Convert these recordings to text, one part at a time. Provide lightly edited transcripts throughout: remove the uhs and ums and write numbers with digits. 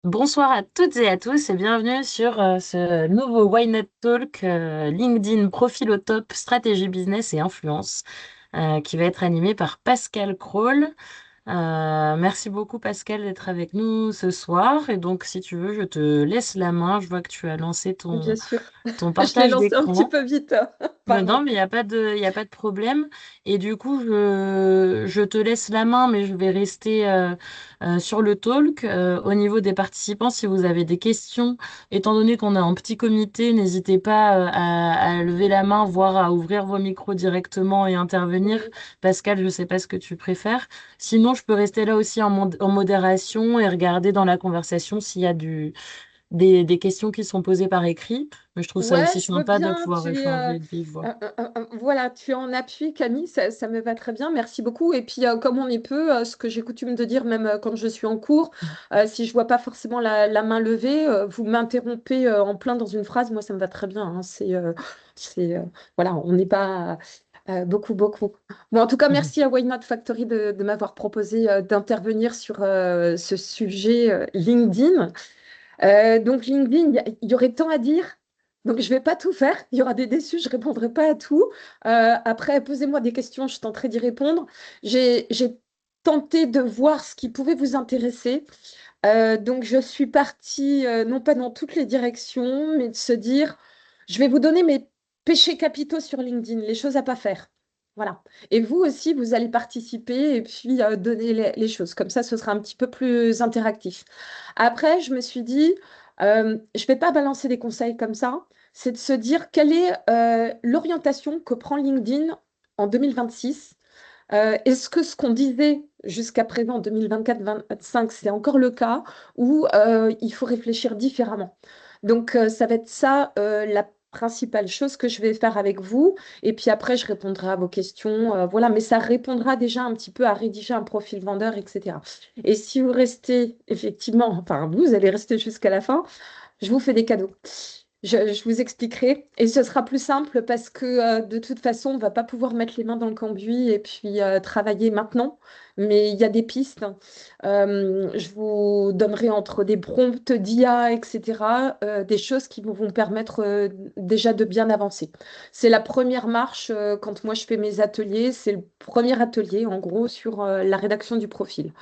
Bonsoir à toutes et à tous et bienvenue sur ce nouveau Why Not Talk LinkedIn Profil au top, stratégie business et influence qui va être animé par Pascal Kroll. Merci beaucoup Pascal d'être avec nous ce soir et donc si tu veux je te laisse la main. Je vois que tu as lancé Bien ton, sûr. ton Je l'ai partage lancé un petit d'écran. peu vite. Mais non, Pardon. mais il y a pas de problème. Et du coup, je te laisse la main, mais je vais rester sur le talk. Au niveau des participants, si vous avez des questions, étant donné qu'on est en petit comité, n'hésitez pas à lever la main, voire à ouvrir vos micros directement et intervenir. Oui. Pascal, je sais pas ce que tu préfères. Sinon, je peux rester là aussi en modération et regarder dans la conversation s'il y a des questions qui sont posées par écrit. Mais je trouve ça Ouais, aussi je veux sympa de bien. pouvoir échanger de vive voix. Voilà, tu es en appui, Camille. Ça me va très bien. Merci beaucoup. Et puis, comme on est peu, ce que j'ai coutume de dire, même quand je suis en cours, si je vois pas forcément la main levée, vous m'interrompez en plein dans une phrase. Moi, ça me va très bien, hein. Voilà, on n'est pas beaucoup, beaucoup. Bon, en tout cas, merci à Why Not Factory de m'avoir proposé d'intervenir sur ce sujet LinkedIn. Donc LinkedIn, il y aurait tant à dire. Donc je vais pas tout faire. Il y aura des déçus, je répondrai pas à tout. Après, posez-moi des questions, je tenterai d'y répondre. J'ai tenté de voir ce qui pouvait vous intéresser. Donc je suis partie, non pas dans toutes les directions, mais de se dire, je vais vous donner mes péchés capitaux sur LinkedIn, les choses à pas faire. Voilà. Et vous aussi, vous allez participer et puis donner les choses. Comme ça, ce sera un petit peu plus interactif. Après, je me suis dit, je ne vais pas balancer des conseils comme ça. C'est de se dire quelle est l'orientation que prend LinkedIn en 2026. Est-ce que ce qu'on disait jusqu'à présent, en 2024-2025, c'est encore le cas ou il faut réfléchir différemment? Donc, ça va être ça la principale chose que je vais faire avec vous. Et puis après, je répondrai à vos questions. Voilà, mais ça répondra déjà un petit peu à rédiger un profil vendeur, etc. Et si vous restez effectivement, enfin, vous allez rester jusqu'à la fin, je vous fais des cadeaux. Je vous expliquerai. Et ce sera plus simple parce que de toute façon, on ne va pas pouvoir mettre les mains dans le cambouis et puis travailler maintenant. Mais il y a des pistes. Je vous donnerai entre des prompts d'IA, etc., des choses qui vous vont permettre déjà de bien avancer. C'est la première marche quand moi je fais mes ateliers. C'est le premier atelier, en gros, sur la rédaction du profil.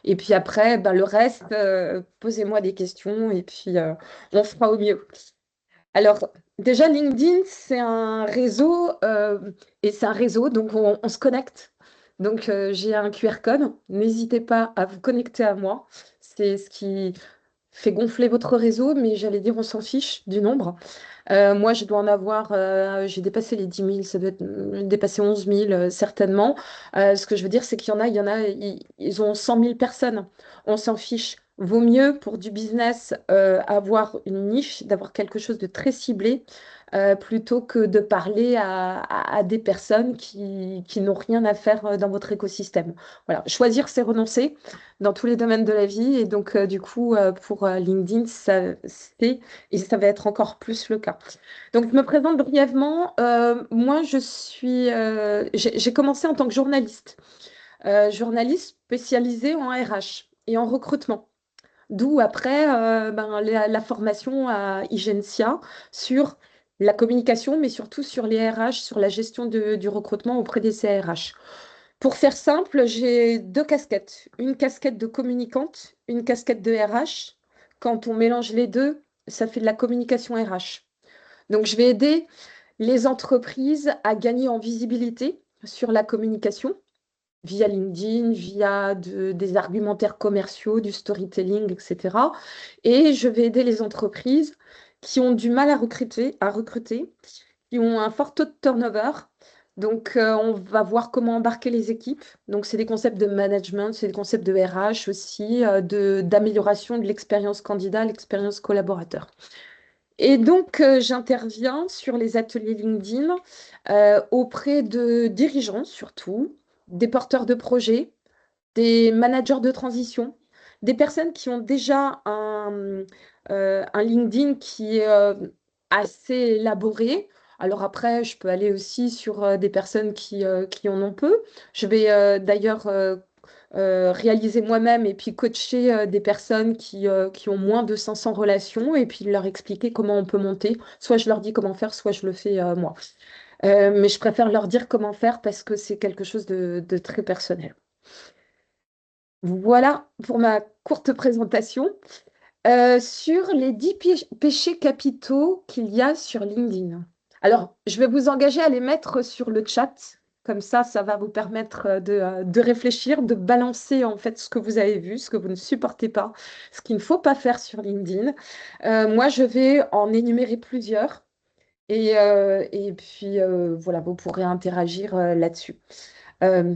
Et puis après, ben, le reste, posez-moi des questions et puis on fera au mieux. Alors, déjà, LinkedIn, c'est un réseau et c'est un réseau, donc on se connecte. Donc, j'ai un QR code. N'hésitez pas à vous connecter à moi. C'est ce qui fait gonfler votre réseau, mais j'allais dire, on s'en fiche du nombre. Moi, je dois en avoir, j'ai dépassé les 10 000, ça doit être dépassé 11 000 certainement. Ce que je veux dire, c'est qu'il y en a, ils ont 100 000 personnes. On s'en fiche. Vaut mieux pour du business avoir une niche, d'avoir quelque chose de très ciblé, plutôt que de parler à des personnes qui n'ont rien à faire dans votre écosystème. Voilà. Choisir, c'est renoncer dans tous les domaines de la vie. Et donc, du coup, pour LinkedIn, et ça va être encore plus le cas. Donc, je me présente brièvement. Moi, j'ai commencé en tant que journaliste, journaliste spécialisée en RH et en recrutement. D'où après ben, la formation à Igencia sur la communication, mais surtout sur les RH, sur la gestion du recrutement auprès des CRH. Pour faire simple, j'ai deux casquettes. Une casquette de communicante, une casquette de RH. Quand on mélange les deux, ça fait de la communication RH. Donc, je vais aider les entreprises à gagner en visibilité sur la communication via LinkedIn, via des argumentaires commerciaux, du storytelling, etc. Et je vais aider les entreprises qui ont du mal à recruter, qui ont un fort taux de turnover. Donc, on va voir comment embarquer les équipes. Donc, c'est des concepts de management, c'est des concepts de RH aussi, d'amélioration de l'expérience candidat, l'expérience collaborateur. Et donc, j'interviens sur les ateliers LinkedIn auprès de dirigeants surtout, des porteurs de projets, des managers de transition, des personnes qui ont déjà un LinkedIn qui est assez élaboré. Alors après, je peux aller aussi sur des personnes qui en ont peu. Je vais d'ailleurs réaliser moi-même et puis coacher des personnes qui ont moins de 500 relations et puis leur expliquer comment on peut monter. Soit je leur dis comment faire, soit je le fais moi. Mais je préfère leur dire comment faire parce que c'est quelque chose de très personnel. Voilà pour ma courte présentation sur les 10 péchés capitaux qu'il y a sur LinkedIn. Alors, je vais vous engager à les mettre sur le chat. Comme ça va vous permettre de réfléchir, de balancer en fait ce que vous avez vu, ce que vous ne supportez pas, ce qu'il ne faut pas faire sur LinkedIn. Moi, je vais en énumérer plusieurs et puis voilà, vous pourrez interagir là-dessus. Euh,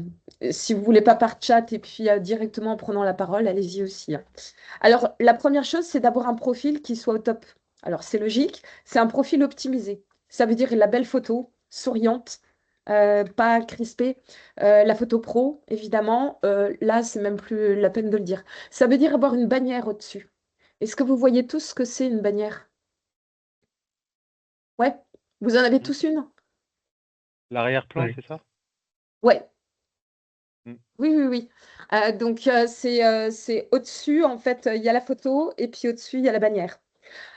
Si vous voulez pas par chat et puis directement en prenant la parole, allez-y aussi, hein. Alors, la première chose, c'est d'avoir un profil qui soit au top. Alors, c'est logique, c'est un profil optimisé. Ça veut dire la belle photo, souriante, pas crispée. La photo pro, évidemment, là, c'est même plus la peine de le dire. Ça veut dire avoir une bannière au-dessus. Est-ce que vous voyez tous ce que c'est une bannière? Ouais, vous en avez Mm. tous une? L'arrière-plan, Oui. c'est ça? Ouais, Mm. oui, oui, oui. Donc, c'est au-dessus, en fait, il y a la photo et puis au-dessus, il y a la bannière.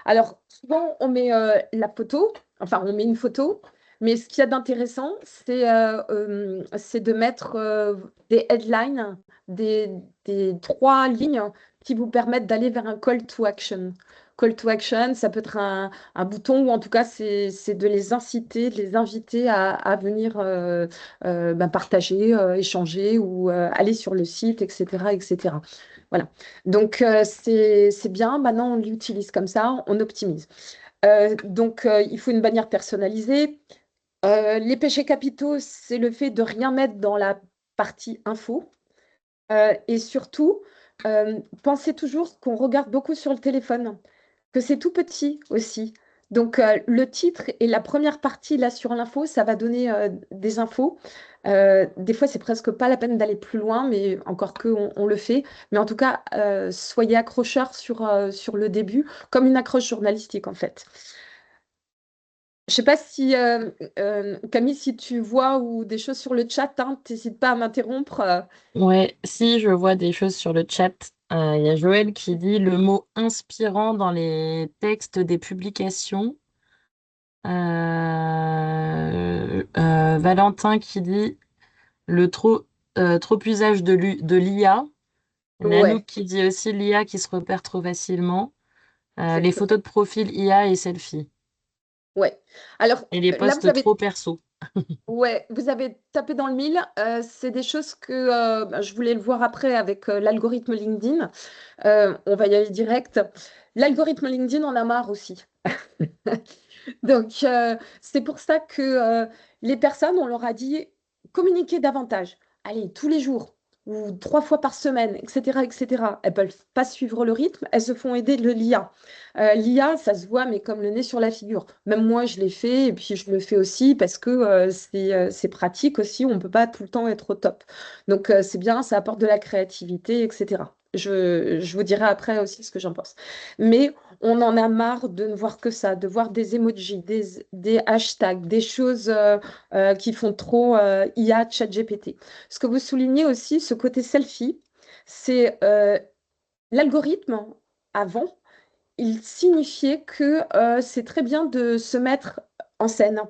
Alors, souvent, on met la photo, enfin, on met une photo, mais ce qu'il y a d'intéressant, c'est de mettre des headlines, des trois lignes qui vous permettent d'aller vers un call to action. Call to action, ça peut être un bouton ou en tout cas, c'est de les inciter, de les inviter à venir partager, échanger ou aller sur le site, etc., etc. Voilà. Donc, c'est bien. Maintenant, on l'utilise comme ça, on optimise. Donc, il faut une bannière personnalisée. Les péchés capitaux, c'est le fait de rien mettre dans la partie info. Et surtout, pensez toujours qu'on regarde beaucoup sur le téléphone, que c'est tout petit aussi. Donc, le titre et la première partie là sur l'info, ça va donner des infos. Des fois, c'est presque pas la peine d'aller plus loin, mais encore que on le fait. Mais en tout cas, soyez accrocheurs sur le début, comme une accroche journalistique en fait. Je sais pas si, Camille, si tu vois ou des choses sur le chat, hein, t'hésites pas à m'interrompre. Ouais, si je vois des choses sur le chat, il y a Joël qui dit le mot inspirant dans les textes des publications. Valentin qui dit le trop usage de l'IA. Nanook Ouais, qui dit aussi l'IA qui se repère trop facilement. Les exactement. photos de profil IA et selfie. Ouais. Alors Et les là, vous posts avez trop perso. Ouais, vous avez tapé dans le mille. C'est des choses que je voulais le voir après avec l'algorithme LinkedIn. On va y aller direct. L'algorithme LinkedIn en a marre aussi. Donc, c'est pour ça que les personnes, on leur a dit communiquer davantage. Allez, tous les jours ou 3 fois par semaine, etc., etc. Elles peuvent pas suivre le rythme, elles se font aider de l'IA. L'IA, ça se voit, mais comme le nez sur la figure. Même moi, je l'ai fait et puis je le fais aussi parce que c'est pratique aussi. On ne peut pas tout le temps être au top. Donc, c'est bien, ça apporte de la créativité, etc. Je vous dirai après aussi ce que j'en pense. Mais on en a marre de ne voir que ça, de voir des emojis, des hashtags, des choses qui font trop IA, ChatGPT. Ce que vous soulignez aussi, ce côté selfie, c'est l'algorithme avant, il signifiait que c'est très bien de se mettre en scène,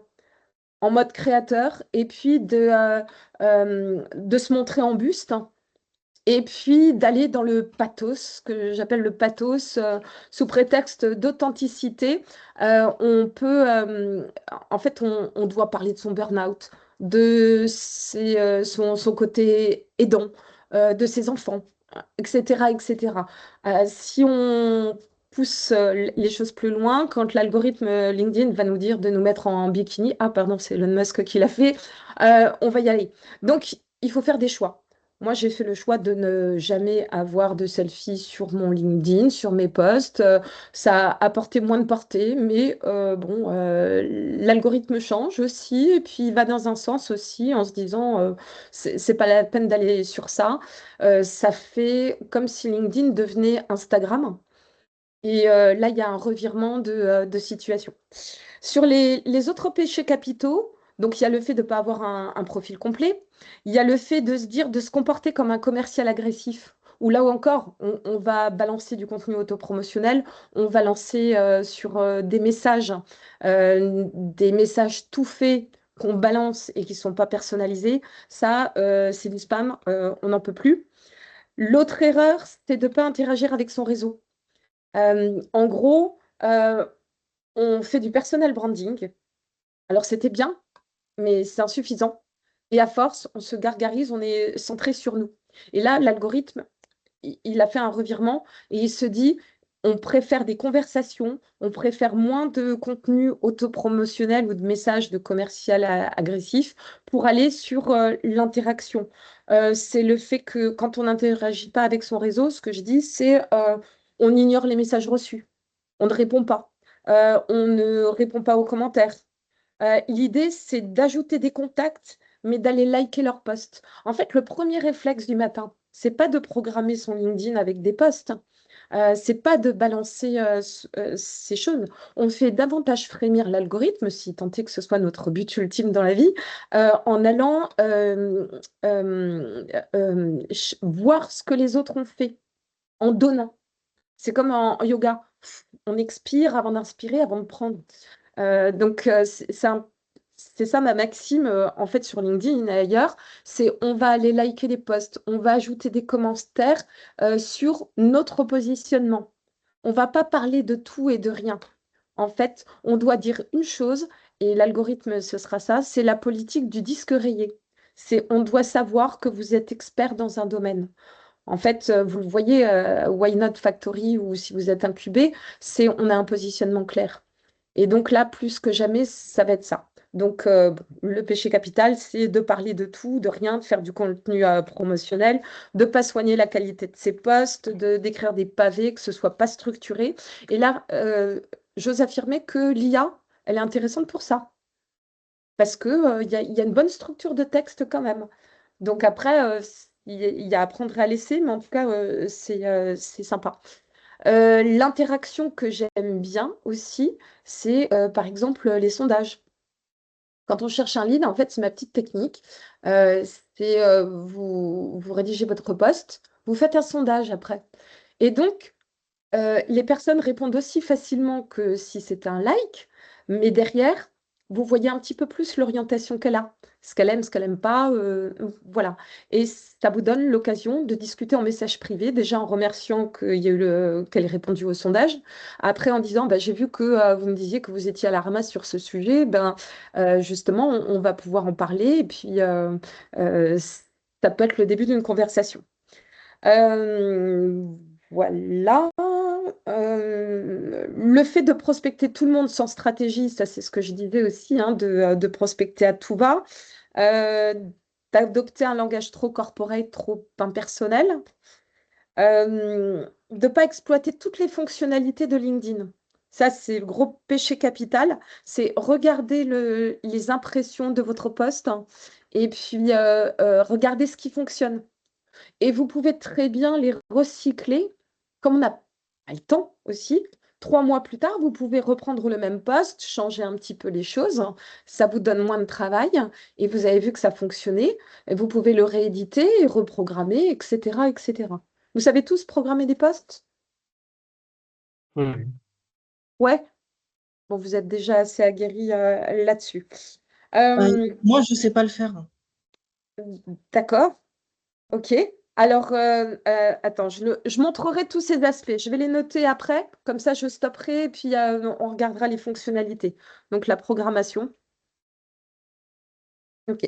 en mode créateur, et puis de se montrer en buste. Et puis d'aller dans le pathos, que j'appelle le pathos, sous prétexte d'authenticité, en fait, on doit parler de son burn-out, son côté aidant, de ses enfants, etc., etc. Si on pousse les choses plus loin, quand l'algorithme LinkedIn va nous dire de nous mettre en bikini, ah pardon, c'est Elon Musk qui l'a fait, on va y aller. Donc, il faut faire des choix. Moi, j'ai fait le choix de ne jamais avoir de selfie sur mon LinkedIn, sur mes posts. Ça a apporté moins de portée, mais bon, l'algorithme change aussi, et puis il va dans un sens aussi en se disant, c'est pas la peine d'aller sur ça. Ça fait comme si LinkedIn devenait Instagram. Et là, il y a un revirement de situation. Sur les autres péchés capitaux, donc il y a le fait de ne pas avoir un profil complet. Il y a le fait de se dire, de se comporter comme un commercial agressif, où là encore, on va balancer du contenu autopromotionnel, on va lancer sur des messages tout faits qu'on balance et qui ne sont pas personnalisés. Ça, c'est du spam, on n'en peut plus. L'autre erreur, c'est de ne pas interagir avec son réseau. En gros, on fait du personal branding. Alors, c'était bien, mais c'est insuffisant. Et à force, on se gargarise, on est centré sur nous. Et là, l'algorithme, il a fait un revirement et il se dit, on préfère des conversations, on préfère moins de contenu autopromotionnel ou de messages de commercial agressif pour aller sur l'interaction. C'est le fait que quand on n'interagit pas avec son réseau, ce que je dis, c'est on ignore les messages reçus, on ne répond pas, on ne répond pas aux commentaires. L'idée, c'est d'ajouter des contacts, mais d'aller liker leurs posts. En fait, le premier réflexe du matin, c'est pas de programmer son LinkedIn avec des posts. C'est pas de balancer ces choses. On fait davantage frémir l'algorithme, si tant est que ce soit notre but ultime dans la vie, en allant voir ce que les autres ont fait, en donnant. C'est comme en yoga. On expire avant d'inspirer, avant de prendre. C'est ça ma maxime en fait sur LinkedIn et ailleurs, c'est on va aller liker des posts, on va ajouter des commentaires sur notre positionnement. On va pas parler de tout et de rien. En fait, on doit dire une chose et l'algorithme ce sera ça, c'est la politique du disque rayé. C'est on doit savoir que vous êtes expert dans un domaine. En fait, vous le voyez, Why Not Factory ou si vous êtes incubé, c'est on a un positionnement clair. Et donc là, plus que jamais, ça va être ça. Donc, le péché capital, c'est de parler de tout, de rien, de faire du contenu promotionnel, de ne pas soigner la qualité de ses posts, d'écrire des pavés, que ce soit pas structuré. Et là, j'ose affirmer que l'IA, elle est intéressante pour ça. Parce qu'il y a une bonne structure de texte quand même. Donc après, il y a à apprendre à laisser, mais en tout cas, c'est sympa. L'interaction que j'aime bien aussi, c'est par exemple les sondages. Quand on cherche un lead, en fait, c'est ma petite technique. Euh, vous rédigez votre post, vous faites un sondage après. Et donc, les personnes répondent aussi facilement que si c'est un like, mais derrière, vous voyez un petit peu plus l'orientation qu'elle a, ce qu'elle aime pas, voilà. Et ça vous donne l'occasion de discuter en message privé, déjà en remerciant qu'elle ait répondu au sondage, après en disant, bah, j'ai vu que vous me disiez que vous étiez à la ramasse sur ce sujet, ben, justement, on va pouvoir en parler, et puis euh, ça peut être le début d'une conversation. Euh, voilà. Le fait de prospecter tout le monde sans stratégie, ça c'est ce que je disais aussi, hein, de prospecter à tout va, euh, d'adopter un langage trop corporate, trop impersonnel, de ne pas exploiter toutes les fonctionnalités de LinkedIn. Ça, c'est le gros péché capital, c'est regarder les impressions de votre poste et puis regarder ce qui fonctionne. Et vous pouvez très bien les recycler, comme on n'a pas le temps aussi. 3 mois plus tard, vous pouvez reprendre le même poste, changer un petit peu les choses. Ça vous donne moins de travail et vous avez vu que ça fonctionnait. Et vous pouvez le rééditer et reprogrammer, etc., etc. Vous savez tous programmer des postes? Oui. Ouais. Bon, vous êtes déjà assez aguerris là-dessus. Euh, Moi, je ne sais pas le faire. d'accord. Ok. Alors, attends, je montrerai tous ces aspects. Je vais les noter après, comme ça je stopperai et puis on regardera les fonctionnalités. Donc, la programmation. Ok.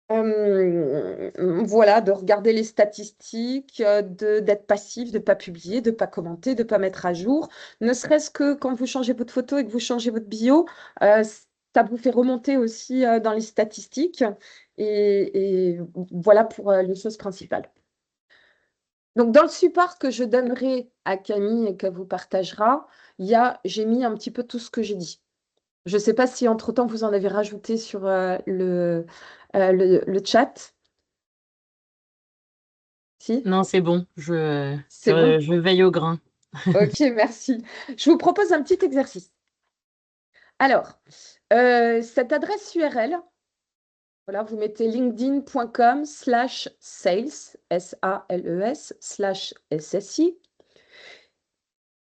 Voilà, de regarder les statistiques, d'être passif, de ne pas publier, de ne pas commenter, de ne pas mettre à jour. Ne serait-ce que quand vous changez votre photo et que vous changez votre bio, euh, ça vous fait remonter aussi dans les statistiques. Et voilà pour les choses principales. Donc, dans le support que je donnerai à Camille et qu'elle vous partagera, j'ai mis un petit peu tout ce que j'ai dit. Je ne sais pas si entre-temps vous en avez rajouté sur le chat. Si, Non, c'est bon, je, c'est bon. je veille au grain. Ok, merci. Je vous propose un petit exercice. Alors, cette adresse URL, Voilà, vous mettez linkedin.com/sales, SALES/SSI.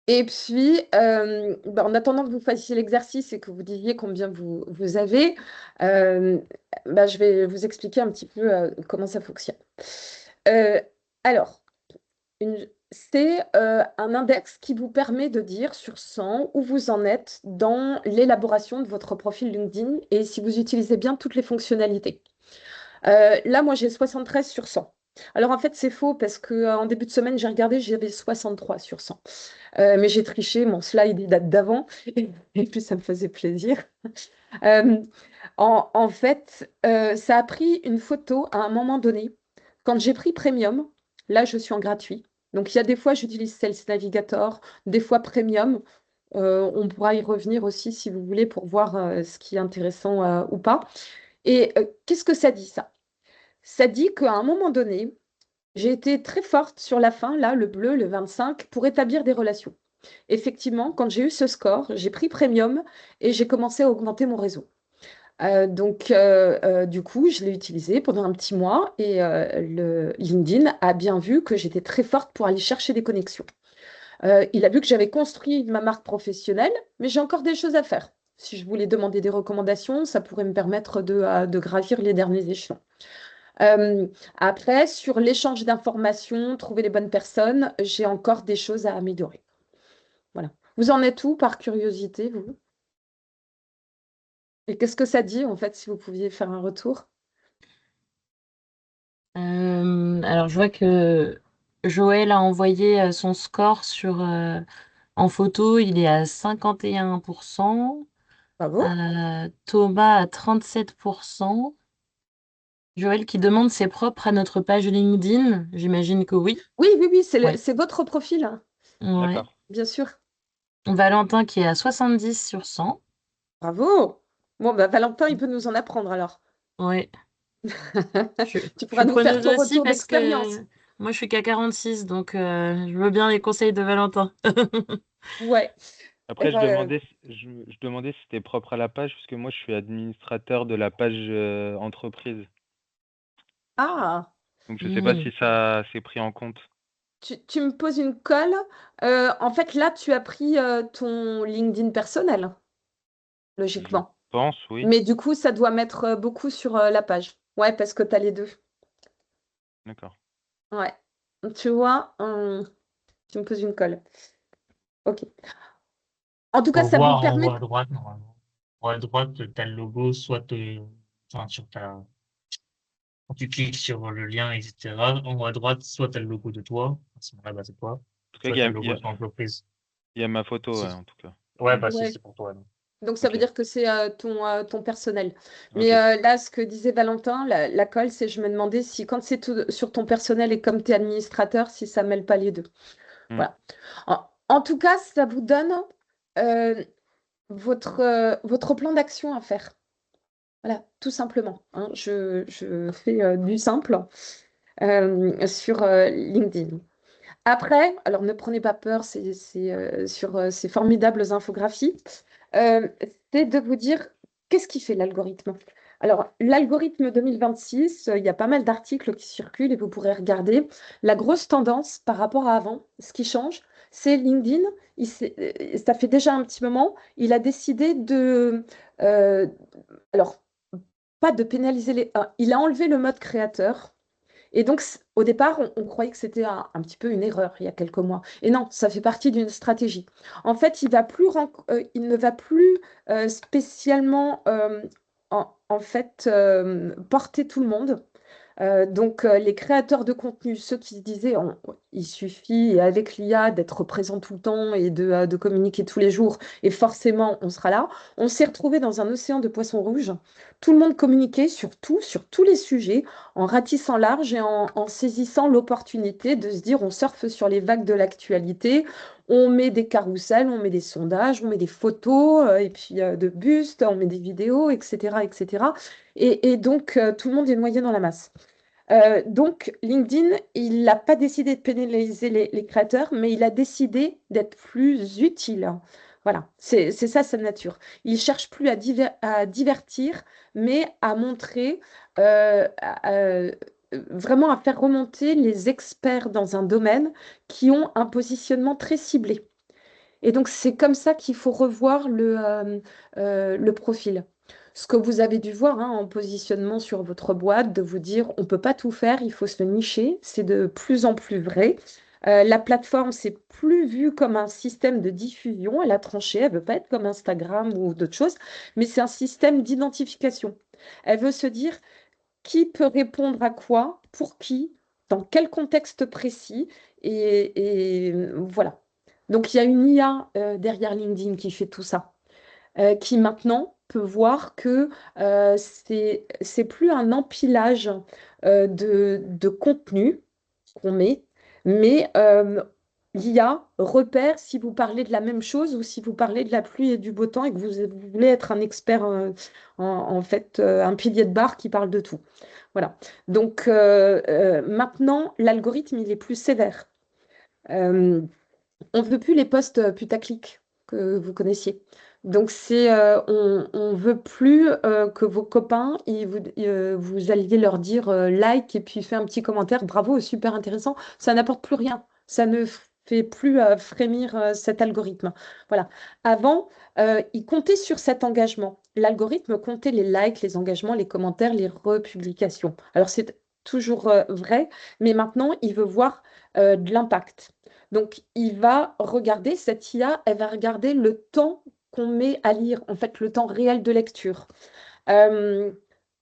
Et puis, en attendant que vous fassiez l'exercice et que vous disiez combien vous avez, je vais vous expliquer un petit peu comment ça fonctionne. Alors, c'est un index qui vous permet de dire sur 100 où vous en êtes dans l'élaboration de votre profil LinkedIn et si vous utilisez bien toutes les fonctionnalités. Là, moi, j'ai 73 sur 100. Alors, en fait, c'est faux parce qu'en début de semaine, j'ai regardé, j'avais 63 sur 100. Mais j'ai triché, mon slide il date d'avant et puis ça me faisait plaisir. Euh, en fait, ça a pris une photo à un moment donné. Quand j'ai pris Premium, là, je suis en gratuit. Donc, il y a des fois, j'utilise Sales Navigator, des fois Premium. On pourra y revenir aussi si vous voulez pour voir ce qui est intéressant ou pas. Et qu'est-ce que ça dit, ça? Ça dit qu'à un moment donné, j'ai été très forte sur la fin, là, le bleu, le 25, pour établir des relations. Effectivement, quand j'ai eu ce score, j'ai pris Premium et j'ai commencé à augmenter mon réseau. Du coup, je l'ai utilisé pendant un petit mois et le LinkedIn a bien vu que j'étais très forte pour aller chercher des connexions. Il a vu que j'avais construit ma marque professionnelle, mais j'ai encore des choses à faire. Si je voulais demander des recommandations, ça pourrait me permettre de gravir les derniers échelons. Après, sur l'échange d'informations, trouver les bonnes personnes, j'ai encore des choses à améliorer. Voilà. Vous en êtes où par curiosité, vous? Et qu'est-ce que ça dit, en fait, si vous pouviez faire un retour? Alors, je vois que Joël a envoyé son score en photo, il est à 51%. Bravo. Thomas à 37%. Joël qui demande c'est propre à notre page LinkedIn. J'imagine que oui. Oui, oui, oui, Ouais. c'est votre profil, hein, Ouais. D'accord. bien sûr. Valentin qui est à 70 sur 100. Bravo. Bon, Valentin, il peut nous en apprendre alors. Ouais. Je, Tu je pourras suis nous faire preneuse ton aussi retour parce d'expérience. que moi je suis qu'à 46, donc je veux bien les conseils de Valentin. Ouais. Eh Après, je ben, demandais, je demandais si c'était propre à la page, parce que moi, je suis administrateur de la page entreprise. ah, Donc, je sais pas Hmm. si ça s'est pris en compte. tu me poses une colle. En fait, là, tu as pris ton LinkedIn personnel, Je logiquement. pense, oui. Mais du coup, ça doit mettre beaucoup sur la page. Ouais, parce que tu as les deux. D'accord. Ouais. Tu vois, tu me poses une colle. Ok. En tout cas, Faut ça vous voir en haut permet. à droite, normalement. En haut à droite, tu as le logo, enfin, quand tu cliques sur le lien, etc., en haut à droite, soit tu as le logo de toi, à ce moment-là, bah, c'est toi, En tout cas, soit tu as le logo de ton entreprise. il y a ma photo, ouais, C'est- en tout cas. Ouais, Hmm. bah, Ouais. c'est pour toi, donc. Donc, ça veut Ok. dire que c'est ton personnel. Mais Ok. là, ce que disait Valentin, la colle, c'est je me demandais si, quand c'est tout sur ton personnel et comme tu es administrateur, si ça mêle pas les deux. Hmm. Voilà. En tout cas, ça vous donne euh, votre plan d'action à faire. Voilà, tout simplement, hein. Je fais du simple sur LinkedIn. Après, alors ne prenez pas peur, sur ces formidables infographies, euh, c'est de vous dire qu'est-ce qui fait l'algorithme. Alors, l'algorithme 2026, il y a pas mal d'articles qui circulent et vous pourrez regarder. La grosse tendance par rapport à avant, ce qui change, c'est LinkedIn. Ça fait déjà un petit moment, il a décidé euh, alors, pas de pénaliser il a enlevé le mode créateur. Et donc, au départ, on croyait que c'était un petit peu une erreur il y a quelques mois. Et non, ça fait partie d'une stratégie. En fait, il ne va plus spécialement en fait, porter tout le monde. Les créateurs de contenu, ceux qui se disaient il suffit avec l'IA d'être présent tout le temps et de communiquer tous les jours, et forcément on sera là, on s'est retrouvé dans un océan de poissons rouges. Tout le monde communiquait sur tout, sur tous les sujets, en ratissant large et en saisissant l'opportunité de se dire on surfe sur les vagues de l'actualité, on met des carousels, on met des sondages, on met des photos, et puis de bustes, on met des vidéos, etc., etc. Tout le monde est noyé dans la masse. Donc, LinkedIn, il n'a pas décidé de pénaliser les créateurs, mais il a décidé d'être plus utile. Voilà, c'est ça sa nature. Il cherche plus à divertir, mais à montrer, vraiment à faire remonter les experts dans un domaine qui ont un positionnement très ciblé. Et donc, c'est comme ça qu'il faut revoir le profil. Ce que vous avez dû voir hein, en positionnement sur votre boîte, de vous dire, on ne peut pas tout faire, il faut se nicher, c'est de plus en plus vrai. La plateforme, c'est plus vu comme un système de diffusion, elle a tranché, elle veut pas être comme Instagram ou d'autres choses, mais c'est un système d'identification. Elle veut se dire qui peut répondre à quoi, pour qui, dans quel contexte précis, et voilà. Donc, il y a une IA derrière LinkedIn qui fait tout ça, qui maintenant peut voir que c'est plus un empilage de contenu qu'on met, mais l'IA repère si vous parlez de la même chose ou si vous parlez de la pluie et du beau temps et que vous voulez être un expert, en fait, un pilier de barre qui parle de tout. Voilà. Donc maintenant, l'algorithme, il est plus sévère. Euh, on ne veut plus les posts putaclic que vous connaissiez. Donc, on veut plus que vos copains, vous alliez leur dire like et puis fait un petit commentaire, bravo, super intéressant. Ça n'apporte plus rien. Ça ne fait plus frémir cet algorithme. Voilà. Avant, il comptait sur cet engagement. L'algorithme comptait les likes, les engagements, les commentaires, les republications. Alors, c'est toujours vrai, mais maintenant, il veut voir de l'impact. Donc, il va regarder, cette IA, elle va regarder le temps qu'on met à lire, en fait, le temps réel de lecture. Euh,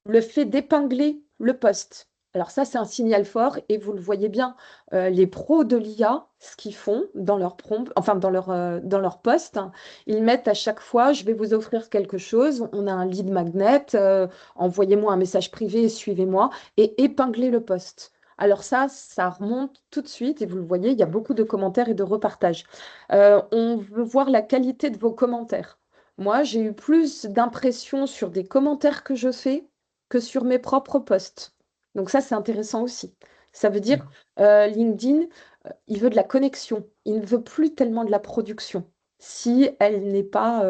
le fait d'épingler le post. Alors ça, c'est un signal fort et vous le voyez bien, les pros de l'IA, ce qu'ils font dans leur prompt, enfin dans leur post, hein, ils mettent à chaque fois, je vais vous offrir quelque chose, on a un lead magnet, envoyez-moi un message privé, suivez-moi, et épingler le post. Alors ça remonte tout de suite et vous le voyez, il y a beaucoup de commentaires et de repartages. On veut voir la qualité de vos commentaires. Moi, j'ai eu plus d'impressions sur des commentaires que je fais que sur mes propres posts. Donc ça, c'est intéressant aussi. Ça veut dire, LinkedIn, il veut de la connexion. Il ne veut plus tellement de la production si elle n'est pas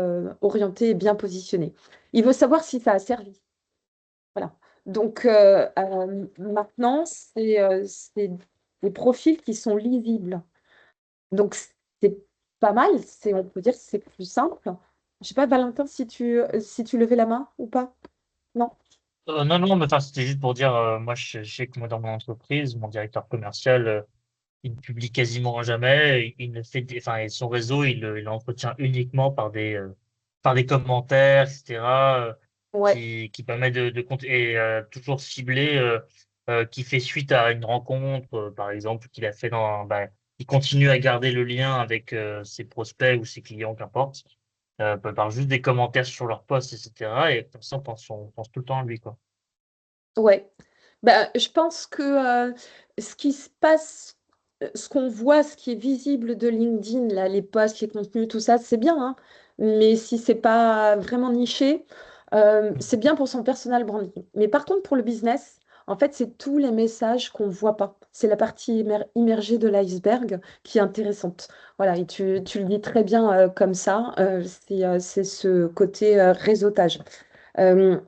orientée et bien positionnée. Il veut savoir si ça a servi. Voilà. Donc maintenant, c'est des profils qui sont lisibles. Donc, c'est pas mal, on peut dire que c'est plus simple. Je sais pas, Valentin, si tu levais la main ou pas? Non? Non, non, mais enfin, c'était juste pour dire, moi, je sais que moi, dans mon entreprise, mon directeur commercial, il ne publie quasiment jamais. Il ne fait enfin, et son réseau, il l'entretient uniquement par des commentaires, etc., Ouais, qui permet et toujours ciblé, qui fait suite à une rencontre, par exemple, qu'il a fait il continue à garder le lien avec ses prospects ou ses clients, qu'importe, par juste des commentaires sur leurs posts, etc. Et comme ça, on pense tout le temps à lui, quoi. ouais. Ben, je pense que ce qui se passe, ce qu'on voit, ce qui est visible de LinkedIn, là, les posts, les contenus, tout ça, c'est bien, hein. Mais si c'est pas vraiment niché, c'est bien pour son personal branding. Mais par contre, pour le business, en fait, c'est tous les messages qu'on voit pas. C'est la partie immergée de l'iceberg qui est intéressante. Voilà, et tu le dis très bien comme ça, c'est ce côté réseautage. Euh,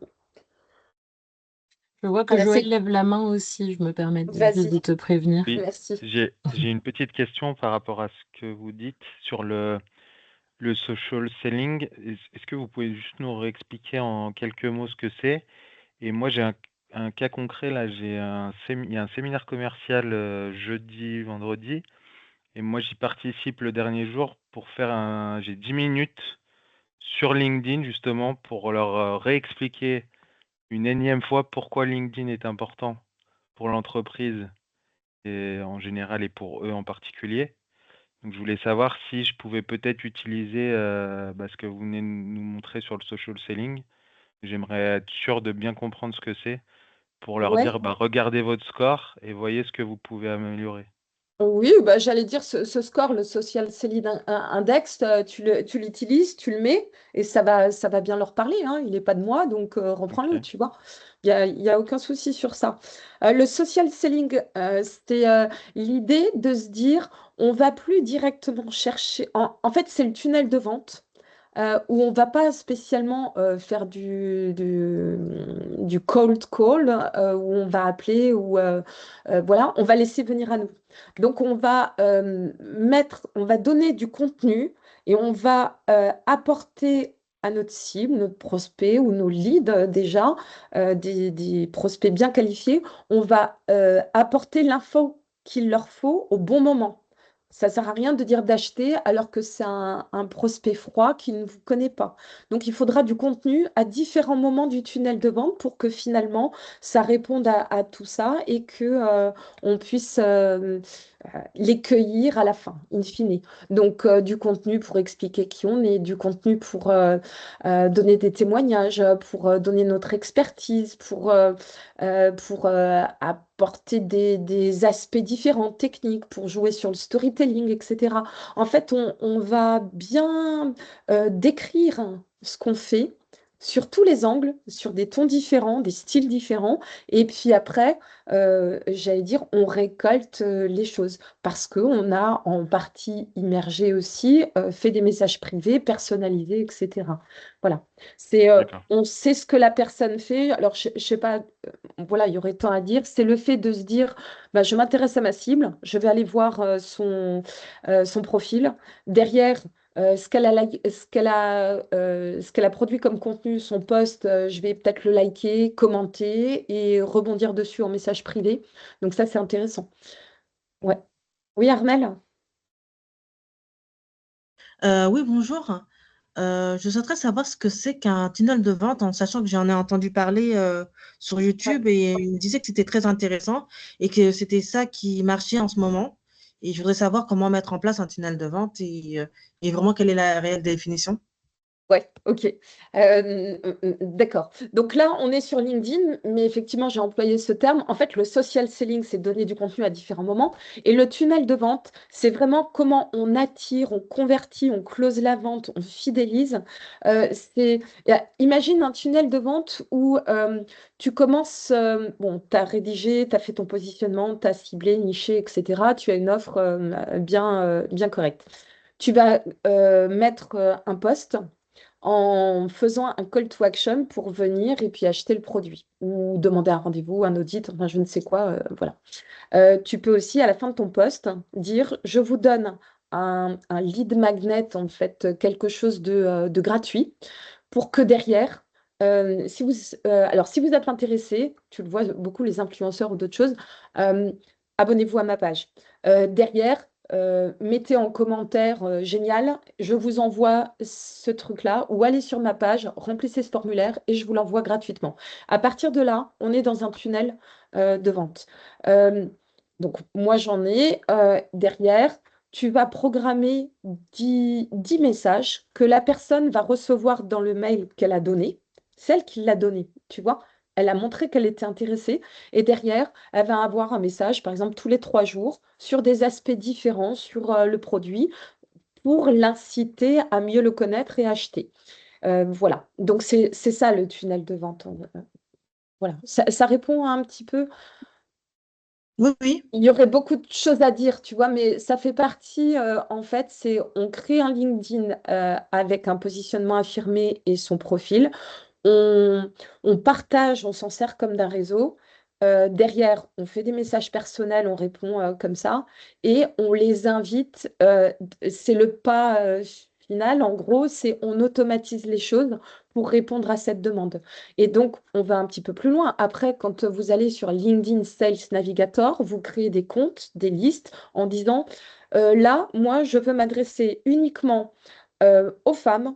Je vois que voilà, Joël lève la main aussi, je me permets juste de Vas-y, te prévenir. Oui, merci. j'ai une petite question par rapport à ce que vous dites sur le social selling. Est-ce que vous pouvez juste nous réexpliquer en quelques mots ce que c'est? Et moi, j'ai un cas concret là, il y a un séminaire commercial jeudi, vendredi, et moi j'y participe le dernier jour pour j'ai 10 minutes sur LinkedIn justement pour leur réexpliquer une énième fois pourquoi LinkedIn est important pour l'entreprise et en général et pour eux en particulier. Donc je voulais savoir si je pouvais peut-être utiliser ce que vous venez de nous montrer sur le social selling. J'aimerais être sûr de bien comprendre ce que c'est pour leur Ouais. dire regardez votre score et voyez ce que vous pouvez améliorer. Oui, bah, j'allais dire ce score, le Social Selling Index, tu l'utilises, tu le mets et ça va bien leur parler, hein. Il n'est pas de moi, donc reprends-le, Ok. tu vois. Il y a aucun souci sur ça. Le Social Selling, c'était l'idée de se dire, on va plus directement chercher. En fait, c'est le tunnel de vente. où on ne va pas spécialement faire du cold call, où on va appeler, ou voilà, on va laisser venir à nous. Donc on va donner du contenu et on va apporter à notre cible, notre prospect ou nos leads déjà, des prospects bien qualifiés, on va apporter l'info qu'il leur faut au bon moment. Ça ne sert à rien de dire d'acheter alors que c'est un prospect froid qui ne vous connaît pas. Donc, il faudra du contenu à différents moments du tunnel de vente pour que finalement, ça réponde à tout ça et que on puisse les cueillir à la fin, in fine. Donc, du contenu pour expliquer qui on est, du contenu pour donner des témoignages, pour donner notre expertise, pour apporter des aspects différents, techniques, pour jouer sur le storytelling, etc. En fait, on va bien décrire ce qu'on fait sur tous les angles, sur des tons différents, des styles différents. Et puis après, j'allais dire, on récolte les choses parce qu'on a en partie immergé aussi, fait des messages privés, personnalisés, etc. Voilà. D'accord. On sait ce que la personne fait. Alors, je ne sais pas, voilà, il y aurait tant à dire. C'est le fait de se dire, bah, je m'intéresse à ma cible, je vais aller voir son profil. Derrière, ce qu'elle a produit comme contenu, son post, je vais peut-être le liker, commenter et rebondir dessus en message privé. Donc ça, c'est intéressant. Ouais. Oui, Armel? Oui, bonjour. Je souhaiterais savoir ce que c'est qu'un tunnel de vente, en sachant que j'en ai entendu parler sur Ouais. YouTube et il me disait que c'était très intéressant et que c'était ça qui marchait en ce moment. Et je voudrais savoir comment mettre en place un tunnel de vente et vraiment quelle est la réelle définition. Ouais, ok. D'accord. Donc là, on est sur LinkedIn, mais effectivement, j'ai employé ce terme. En fait, le social selling, c'est donner du contenu à différents moments. Et le tunnel de vente, c'est vraiment comment on attire, on convertit, on close la vente, on fidélise. Imagine un tunnel de vente où tu commences, bon, tu as rédigé, tu as fait ton positionnement, tu as ciblé, niché, etc. Tu as une offre bien correcte. Tu vas mettre un post en faisant un call to action pour venir et puis acheter le produit ou demander un rendez-vous, un audit, enfin je ne sais quoi, voilà. Tu peux aussi, à la fin de ton post, dire, je vous donne un lead magnet, en fait, quelque chose de gratuit pour que derrière, alors si vous êtes intéressé, tu le vois beaucoup les influenceurs ou d'autres choses, euh, abonnez-vous à ma page. Derrière, mettez en commentaire génial, je vous envoie ce truc-là, ou allez sur ma page, remplissez ce formulaire et je vous l'envoie gratuitement. À partir de là, on est dans un tunnel de vente. Euh, donc, moi, j'en ai derrière. Tu vas programmer 10 messages que la personne va recevoir dans le mail qu'elle a donné, celle qui l'a donné, tu vois. Elle a montré qu'elle était intéressée et derrière, elle va avoir un message, par exemple, tous les 3 jours sur des aspects différents sur le produit pour l'inciter à mieux le connaître et acheter. Voilà. Donc, c'est ça le tunnel de vente. Voilà. Ça répond un petit peu. Oui, oui. Il y aurait beaucoup de choses à dire, tu vois, mais ça fait partie, en fait, c'est on crée un LinkedIn avec un positionnement affirmé et son profil. On, on partage, on s'en sert comme d'un réseau. Derrière, on fait des messages personnels, on répond comme ça, et on les invite. C'est le pas final, en gros, c'est on automatise les choses pour répondre à cette demande. Et donc, on va un petit peu plus loin. Après, quand vous allez sur LinkedIn Sales Navigator, vous créez des comptes, des listes en disant, là, moi, je veux m'adresser uniquement aux femmes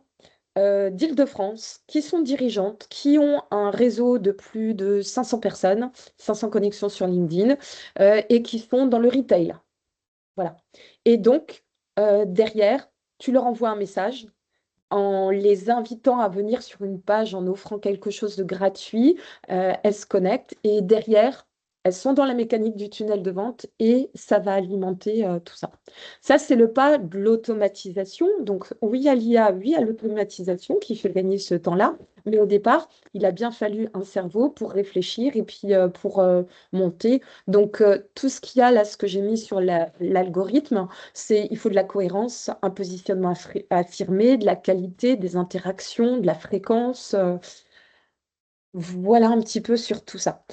d'Île-de-France qui sont dirigeantes, qui ont un réseau de plus de 500 personnes, 500 connexions sur LinkedIn, et qui sont dans le retail. Voilà. Et donc, derrière, tu leur envoies un message en les invitant à venir sur une page en offrant quelque chose de gratuit. Elles se connectent et derrière, elles sont dans la mécanique du tunnel de vente et ça va alimenter tout ça. Ça, c'est le pas de l'automatisation. Donc, oui à l'IA, oui à l'automatisation qui fait gagner ce temps-là. Mais au départ, il a bien fallu un cerveau pour réfléchir et puis pour monter. Donc, tout ce qu'il y a là, ce que j'ai mis sur l'algorithme, c'est il faut de la cohérence, un positionnement affirmé, de la qualité, des interactions, de la fréquence. Voilà un petit peu sur tout ça.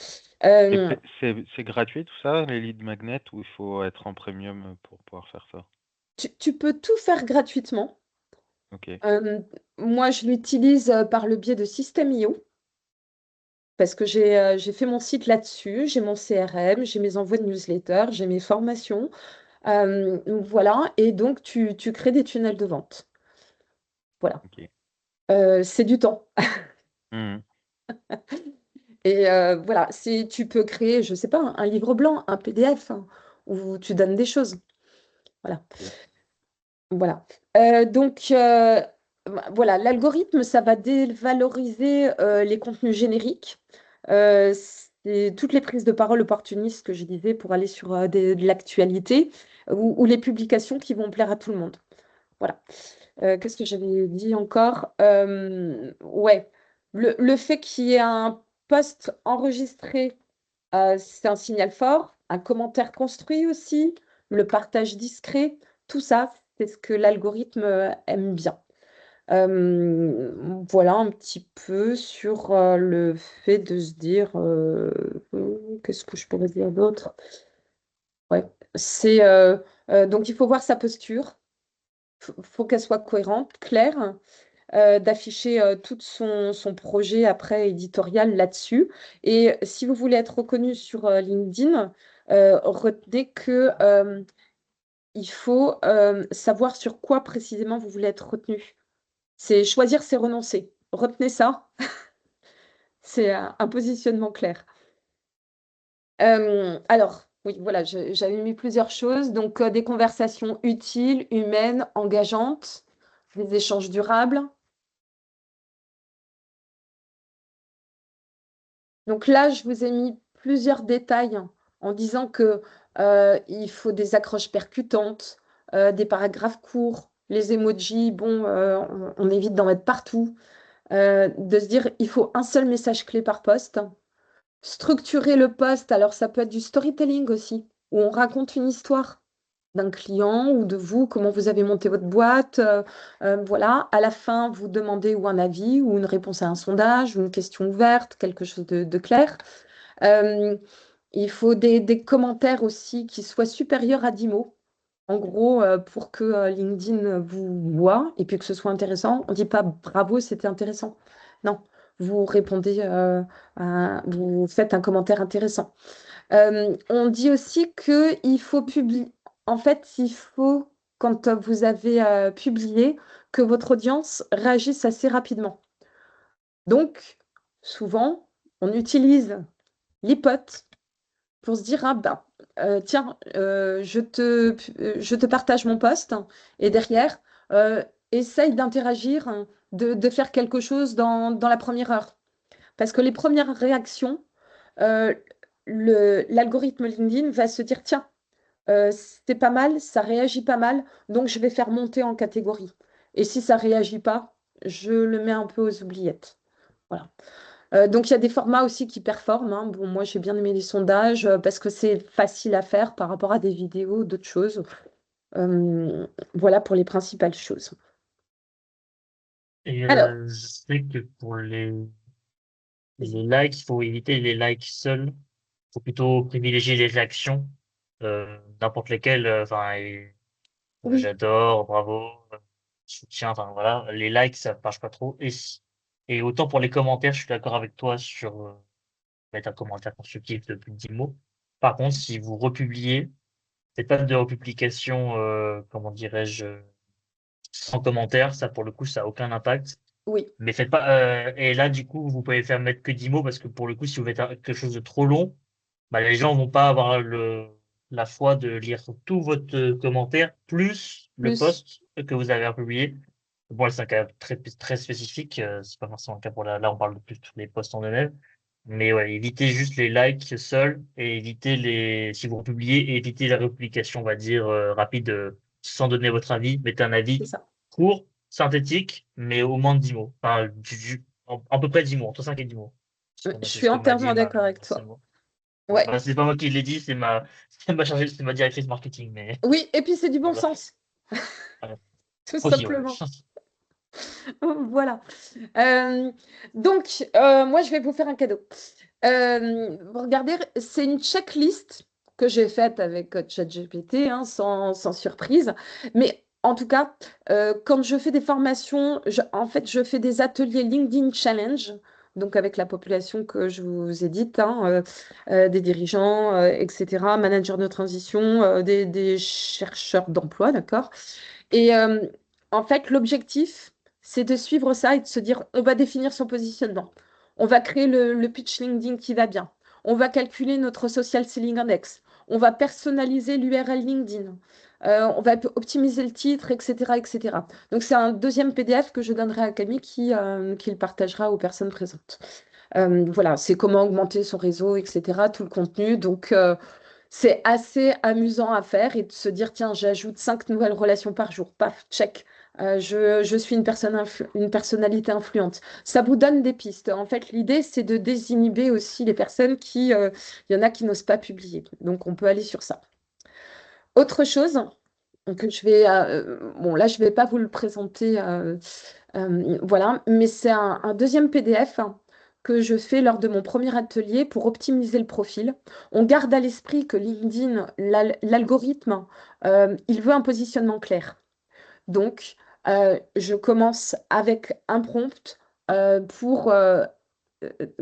Euh, C'est gratuit tout ça, les lead magnets, ou il faut être en premium pour pouvoir faire ça? tu peux tout faire gratuitement. Ok, Moi, je l'utilise par le biais de System.io parce que j'ai fait mon site là-dessus, j'ai mon CRM, j'ai mes envois de newsletter, j'ai mes formations. Voilà, et donc tu crées des tunnels de vente. Voilà. ok. C'est du temps. Mhm. Et voilà, tu peux créer, je sais pas, un livre blanc, un PDF, hein, où tu donnes des choses. Voilà. Ok. Voilà. Donc, voilà, l'algorithme, ça va dévaloriser les contenus génériques. C'est toutes les prises de parole opportunistes que je disais pour aller sur de l'actualité ou les publications qui vont plaire à tout le monde. Voilà. Qu'est-ce que j'avais dit encore? Ouais, le fait qu'il y ait un post enregistré, c'est un signal fort. Un commentaire construit aussi, le partage discret, tout ça, c'est ce que l'algorithme aime bien. Voilà un petit peu sur le fait de se dire, qu'est-ce que je pourrais dire d'autre? Ouais, c'est donc il faut voir sa posture, faut qu'elle soit cohérente, claire, d'afficher tout son projet après éditorial là-dessus. Et si vous voulez être reconnu sur LinkedIn, retenez que il faut savoir sur quoi précisément vous voulez être retenu. C'est choisir, c'est renoncer. Retenez ça, c'est un positionnement clair. Alors, oui, voilà, j'avais mis plusieurs choses. Donc, des conversations utiles, humaines, engageantes, des échanges durables. Donc là, je vous ai mis plusieurs détails en disant que il faut des accroches percutantes, des paragraphes courts, les emojis, bon, on évite d'en mettre partout. De se dire, il faut un seul message clé par poste. Structurer le poste, alors ça peut être du storytelling aussi, où on raconte une histoire d'un client ou de vous, comment vous avez monté votre boîte. Voilà, à la fin, vous demandez ou un avis ou une réponse à un sondage ou une question ouverte, quelque chose de clair. Euh, il faut des commentaires aussi qui soient supérieurs à 10 mots. En gros, pour que LinkedIn vous voit et puis que ce soit intéressant, on ne dit pas bravo, c'était intéressant. Non, vous répondez, vous faites un commentaire intéressant. On dit aussi qu'il faut publier. En fait, il faut, quand vous avez publié, que votre audience réagisse assez rapidement. Donc, souvent, on utilise les potes pour se dire, ah ben, tiens, je te partage mon post et derrière, essaye d'interagir, hein, de faire quelque chose dans la première heure. Parce que les premières réactions, euh, l'algorithme LinkedIn va se dire, tiens, c'est pas mal, ça réagit pas mal, donc je vais faire monter en catégorie. Et si ça réagit pas, je le mets un peu aux oubliettes. Voilà. Donc il y a des formats aussi qui performent, hein. Bon, moi j'ai bien aimé les sondages parce que c'est facile à faire par rapport à des vidéos, d'autres choses. Voilà pour les principales choses. Et Alors, je sais que pour les likes, il faut éviter les likes seuls. Il faut plutôt privilégier les réactions, n'importe lesquelles. Enfin, oui, j'adore, bravo, soutien, enfin voilà. Les likes, ça marche pas trop. Et autant pour les commentaires, je suis d'accord avec toi sur mettre un commentaire constructif de plus de 10 mots. Par contre, si vous republiez, faites pas de republication, comment dirais-je, sans commentaire. Ça, pour le coup, ça a aucun impact. oui, Mais faites pas. Et là, du coup, vous pouvez faire mettre que 10 mots parce que pour le coup, si vous faites quelque chose de trop long, bah, les gens vont pas avoir la foi de lire tout votre commentaire plus le plus. post que vous avez republié. Bon, c'est un cas très spécifique. C'est pas forcément le cas pour là, on parle de plus les posts en eux-mêmes. Mais ouais, évitez juste les likes seuls et si vous republiez, évitez la républication, on va dire, rapide, sans donner votre avis. Mettez un C'est avis ça. court, synthétique, mais au moins de 10 mots. Enfin, à peu près 10 mots, entre 5 et 10 mots. Je C'est suis ce que m'a dit entièrement d'accord avec c'est toi. moi. Bon, Ouais. bah, c'est pas moi qui l'ai dit, c'est ma directrice marketing, mais Oui, et puis c'est du bon voilà. sens, Ouais. tout Aussi, ouais. simplement. Voilà. Donc, moi, je vais vous faire un cadeau. Regardez, c'est une checklist que j'ai faite avec ChatGPT, hein, sans surprise. Mais en tout cas, quand je fais des formations, en fait, je fais des ateliers LinkedIn Challenge, donc avec la population que je vous ai dite, hein, des dirigeants, etc., managers de transition, des chercheurs d'emploi, d'accord? Et en fait, l'objectif, c'est de suivre ça et de se dire, on va définir son positionnement. On va créer le pitch LinkedIn qui va bien. On va calculer notre social selling index. On va personnaliser l'URL LinkedIn. On va optimiser le titre, etc., etc. Donc, c'est un deuxième PDF que je donnerai à Camille qui le partagera aux personnes présentes. Voilà, c'est comment augmenter son réseau, etc., tout le contenu. Donc, c'est assez amusant à faire et de se dire, tiens, j'ajoute 5 nouvelles relations par jour. Paf, check. Je suis une personnalité influente. Ça vous donne des pistes. En fait, l'idée, c'est de désinhiber aussi les personnes il y en a qui n'osent pas publier. Donc, on peut aller sur ça. Autre chose que bon, là, je ne vais pas vous le présenter, voilà, mais c'est un deuxième PDF que je fais lors de mon premier atelier pour optimiser le profil. On garde à l'esprit que LinkedIn, l'algorithme, il veut un positionnement clair. Donc, je commence avec un prompt pour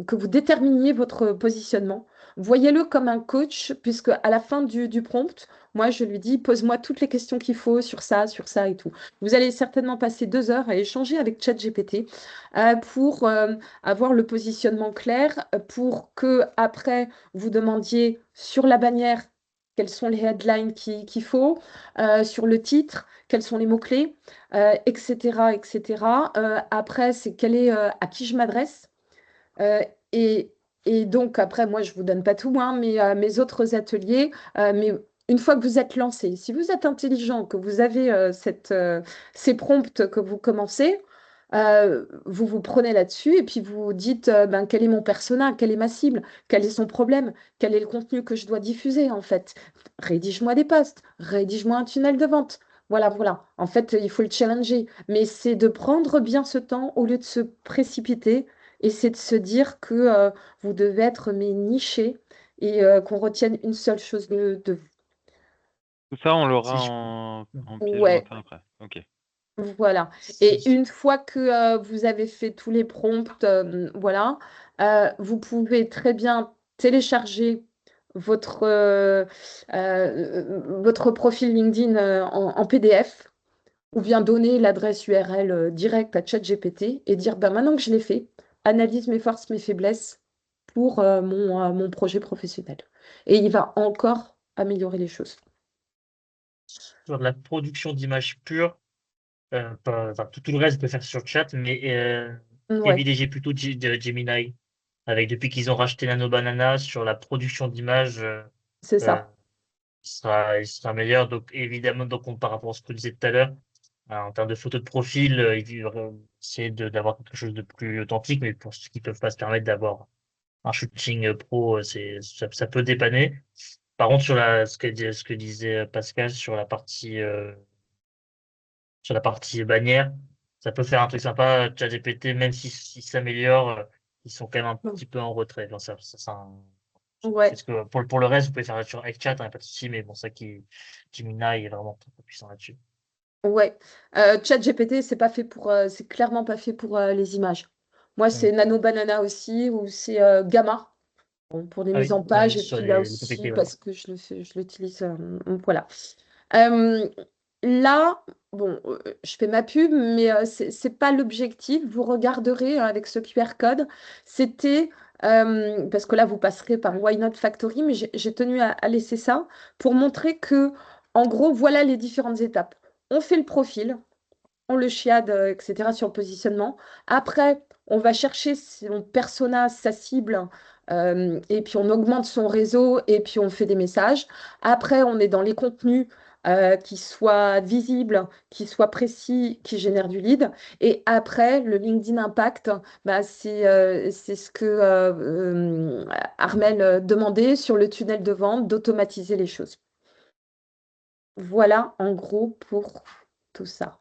que vous déterminiez votre positionnement. Voyez-le comme un coach, puisque à la fin du prompt, moi, je lui dis, pose-moi toutes les questions qu'il faut sur ça et tout. Vous allez certainement passer 2 heures à échanger avec ChatGPT pour avoir le positionnement clair, pour que après vous demandiez sur la bannière quelles sont les headlines qu'il faut, sur le titre, quels sont les mots-clés, etc., etc. Après, c'est à qui je m'adresse. Euh, et, et donc, après, moi, je ne vous donne pas tout, hein, mais mes autres ateliers, mais une fois que vous êtes lancé, si vous êtes intelligent, que vous avez ces prompts que vous commencez, vous vous prenez là-dessus et puis vous dites ben, quel est mon persona, quelle est ma cible, quel est son problème, quel est le contenu que je dois diffuser en fait. Rédige-moi des posts, rédige-moi un tunnel de vente. Voilà, voilà. En fait, il faut le challenger. Mais c'est de prendre bien ce temps au lieu de se précipiter et c'est de se dire que vous devez être mais niché et qu'on retienne une seule chose de vous. Tout ça, on l'aura Si je- en pièce Ouais, jointe après. Ok. voilà. Et si- une fois que vous avez fait tous les prompts, voilà, vous pouvez très bien télécharger votre profil LinkedIn en PDF ou bien donner l'adresse URL directe à ChatGPT et dire, ben, maintenant que je l'ai fait, analyse mes forces, mes faiblesses pour mon projet professionnel. Et il va encore améliorer les choses. Sur de la production d'images pure, enfin, tout le reste, peut faire sur chat, mais Ouais, privilégiez plutôt Gemini. Depuis qu'ils ont racheté Nano Banana sur la production d'images, c'est euh, ça. il sera meilleur. Donc, évidemment, par rapport à ce que je disais tout à l'heure, en termes de photos de profil, ils vont essayer d'avoir quelque chose de plus authentique, mais pour ceux qui peuvent pas se permettre d'avoir un shooting pro, ça peut dépanner. Par contre, ce que disait Pascal sur la partie bannière, ça peut faire un truc sympa. ChatGPT, même s'il s'améliore, ils sont quand même un petit peu en retrait. Enfin, Ouais. parce que pour le reste, vous pouvez faire avec chat, hein, pas de souci, mais bon, Gemini est vraiment très puissant là-dessus. Ouais, ChatGPT, c'est clairement pas fait pour les images. Moi, Mm. c'est Nano Banana aussi, ou c'est Gamma, bon, pour les Ah mises oui, en oui, page, et sur puis là les aussi PPT, ouais. parce que je l'utilise, voilà. Euh, Là, bon, je fais ma pub, mais c'est pas l'objectif. Vous regarderez avec ce QR code. C'était parce que là, vous passerez par Why Not Factory, mais j'ai tenu à laisser ça pour montrer que, en gros, voilà les différentes étapes. On fait le profil, on le chiade, etc., sur le positionnement. Après, on va chercher son persona, sa cible, Et puis on augmente son réseau et puis on fait des messages. Après, on est dans les contenus qui soient visibles, qui soient précis, qui génèrent du lead. Et après, le LinkedIn Impact, bah, c'est ce que Armel demandait sur le tunnel de vente, d'automatiser les choses. Voilà en gros pour tout ça.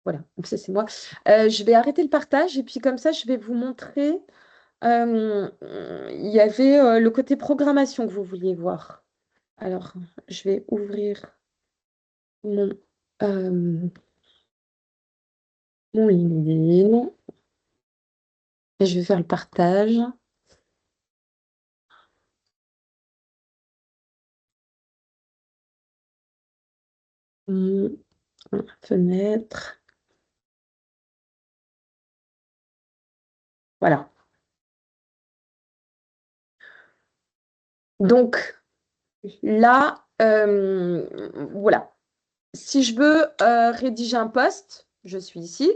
Voilà, donc ça c'est moi. Je vais arrêter le partage et puis comme ça, je vais vous montrer. Il y avait le côté programmation que vous vouliez voir. Alors, je vais ouvrir mon, euh, mon LinkedIn et je vais faire le partage. Hum, Fenêtre. Voilà. Donc là, voilà. Si je veux rédiger un post, je suis ici.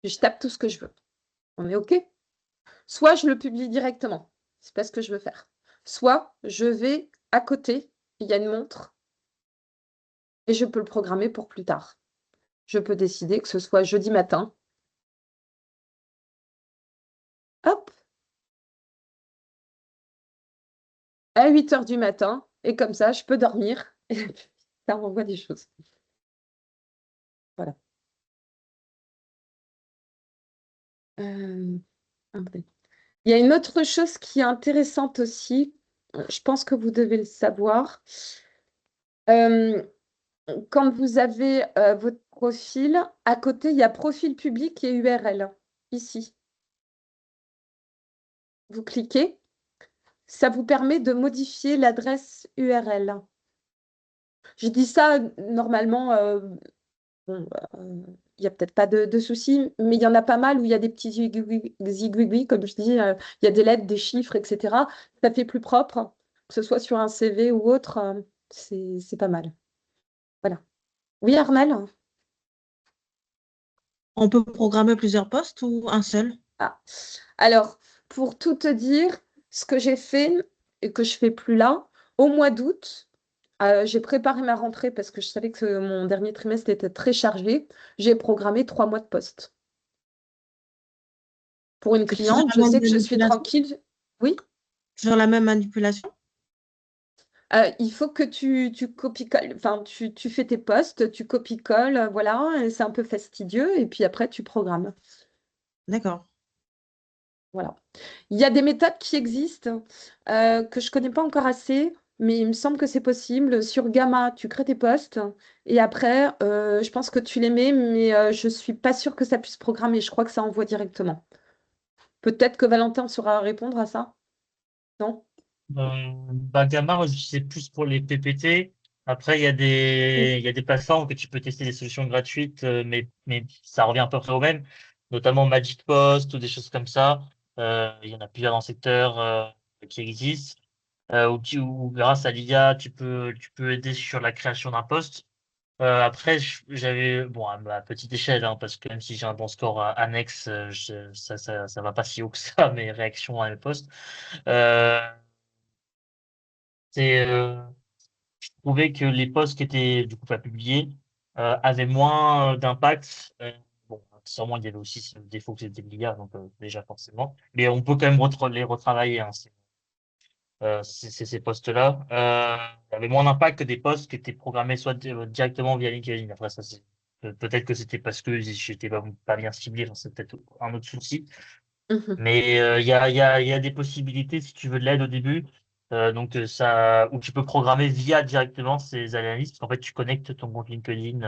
Je tape tout ce que je veux. On est OK? Soit je le publie directement. C'est pas ce que je veux faire. Soit je vais à côté, il y a une montre et je peux le programmer pour plus tard. Je peux décider que ce soit jeudi matin. Hop, à 8 heures du matin. Et comme ça, je peux dormir. Et ça renvoie des choses. Voilà. Euh, attendez. Il y a une autre chose qui est intéressante aussi. Je pense que vous devez le savoir. Euh, Quand vous avez votre profil, à côté, il y a profil public et URL. Ici. Vous cliquez. Ça vous permet de modifier l'adresse URL. Je dis ça normalement. Bon, il n'y a peut-être pas de souci, mais il y en a pas mal où il y a des petits zigouigouis, comme je dis, il y a des lettres, des chiffres, etc. Ça fait plus propre, que ce soit sur un CV ou autre, c'est pas mal. Voilà. Oui, Armel? On peut programmer plusieurs postes ou un seul? Ah. Alors, pour tout te dire, ce que j'ai fait et que je fais plus là, au mois d'août, j'ai préparé ma rentrée parce que je savais que mon dernier trimestre était très chargé. J'ai programmé 3 mois de poste. Pour une C'est toujours cliente, je la même sais que je suis manipulation? tranquille. Oui, Toujours la même manipulation? il faut que tu copies-colles, enfin, tu fais tes postes, tu copies-colles, voilà, et c'est un peu fastidieux, et puis après, tu programmes. D'accord. Voilà. Il y a des méthodes qui existent que je ne connais pas encore assez, mais il me semble que c'est possible. Sur Gamma, tu crées tes postes, et après, je pense que tu les mets, mais je ne suis pas sûre que ça puisse programmer. Je crois que ça envoie directement. Peut-être que Valentin saura répondre à ça, non? Gamma, moi, c'est plus pour les PPT. Après, Oui. il y a des plateformes que tu peux tester des solutions gratuites, mais ça revient à peu près au même, notamment Magic Post ou des choses comme ça. Il y en a plusieurs dans le secteur qui existent. Où grâce à l'IA, tu peux aider sur la création d'un post. Après, j'avais, bon, à ma petite échelle, hein, parce que même si j'ai un bon score annexe, ça va pas si haut que ça, mes réactions à mes posts. Euh, c'est, je trouvais que les posts qui étaient du coup pas publiés avaient moins d'impact. Bon, sûrement il y avait aussi ce défaut que c'était de l'IA, donc déjà forcément. Mais on peut quand même les retravailler, hein, ces postes-là. Il y avait moins d'impact que des postes qui étaient programmés soit directement via LinkedIn. Après, ça, peut-être que c'était parce que j'étais pas bien ciblé, enfin, c'est peut-être un autre souci. Mhm. Mais il y a des possibilités si tu veux de l'aide au début. Où tu peux programmer via directement ces analystes. Parce qu'en fait, tu connectes ton compte LinkedIn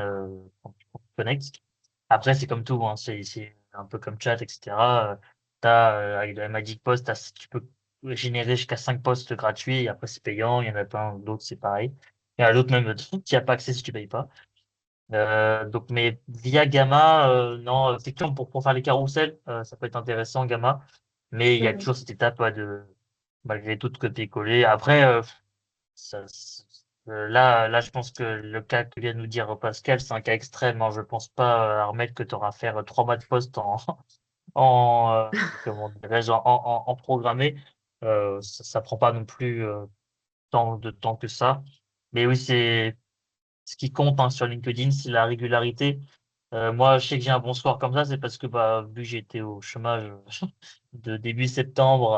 quand tu connectes. Après, c'est comme tout, hein, c'est un peu comme chat, etc. Avec le Magic Post, tu peux générer jusqu'à 5 posts gratuits et après c'est payant. Il y en a plein d'autres, c'est pareil. Il y en a d'autres même, tu n'y as pas accès si tu payes pas. Mais via Gamma, non, effectivement, pour faire les carousels, ça peut être intéressant, Gamma. Mais il y a Mhm. toujours cette étape ouais, malgré tout, de copier-coller. Après, là, je pense que le cas que vient de nous dire Pascal, c'est un cas extrême, hein. Je pense pas, Armel, que tu auras à faire 3 mois de poste en, comment dirais-je, en programmé. Ça prend pas non plus tant de temps que ça. Mais oui, c'est ce qui compte hein, sur LinkedIn, c'est la régularité. Moi, je sais que j'ai un bon score comme ça, c'est parce que bah, vu que j'étais au chômage de début septembre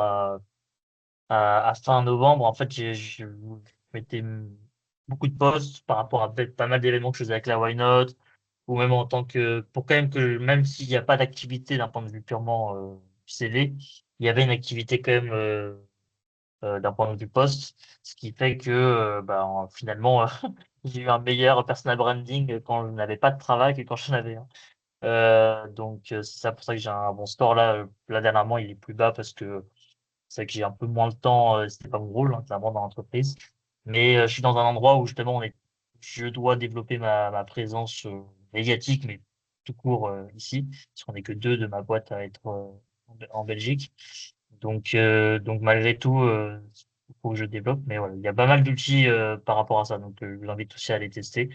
à fin novembre, en fait, je mettais beaucoup de posts par rapport à peut-être pas mal d'événements que je faisais avec la Why Not, ou même en tant que, pour quand même que, même s'il n'y a pas d'activité d'un point de vue purement CV, il y avait une activité quand même d'un point de vue poste, ce qui fait que bah, finalement, j'ai eu un meilleur personal branding quand je n'avais pas de travail que quand j'en avais un. Donc, c'est ça pour ça que j'ai un bon score là. Là, dernièrement, il est plus bas parce que c'est vrai que j'ai un peu moins le temps. C'était pas mon rôle, hein, clairement, dans l'entreprise. Mais je suis dans un endroit où justement, je dois développer ma présence médiatique, mais tout court ici, parce qu'on n'est que deux de ma boîte à être en Belgique. Donc malgré tout, il faut que je développe. Mais voilà, il y a pas mal d'outils par rapport à ça. Donc, je vous invite aussi à les tester.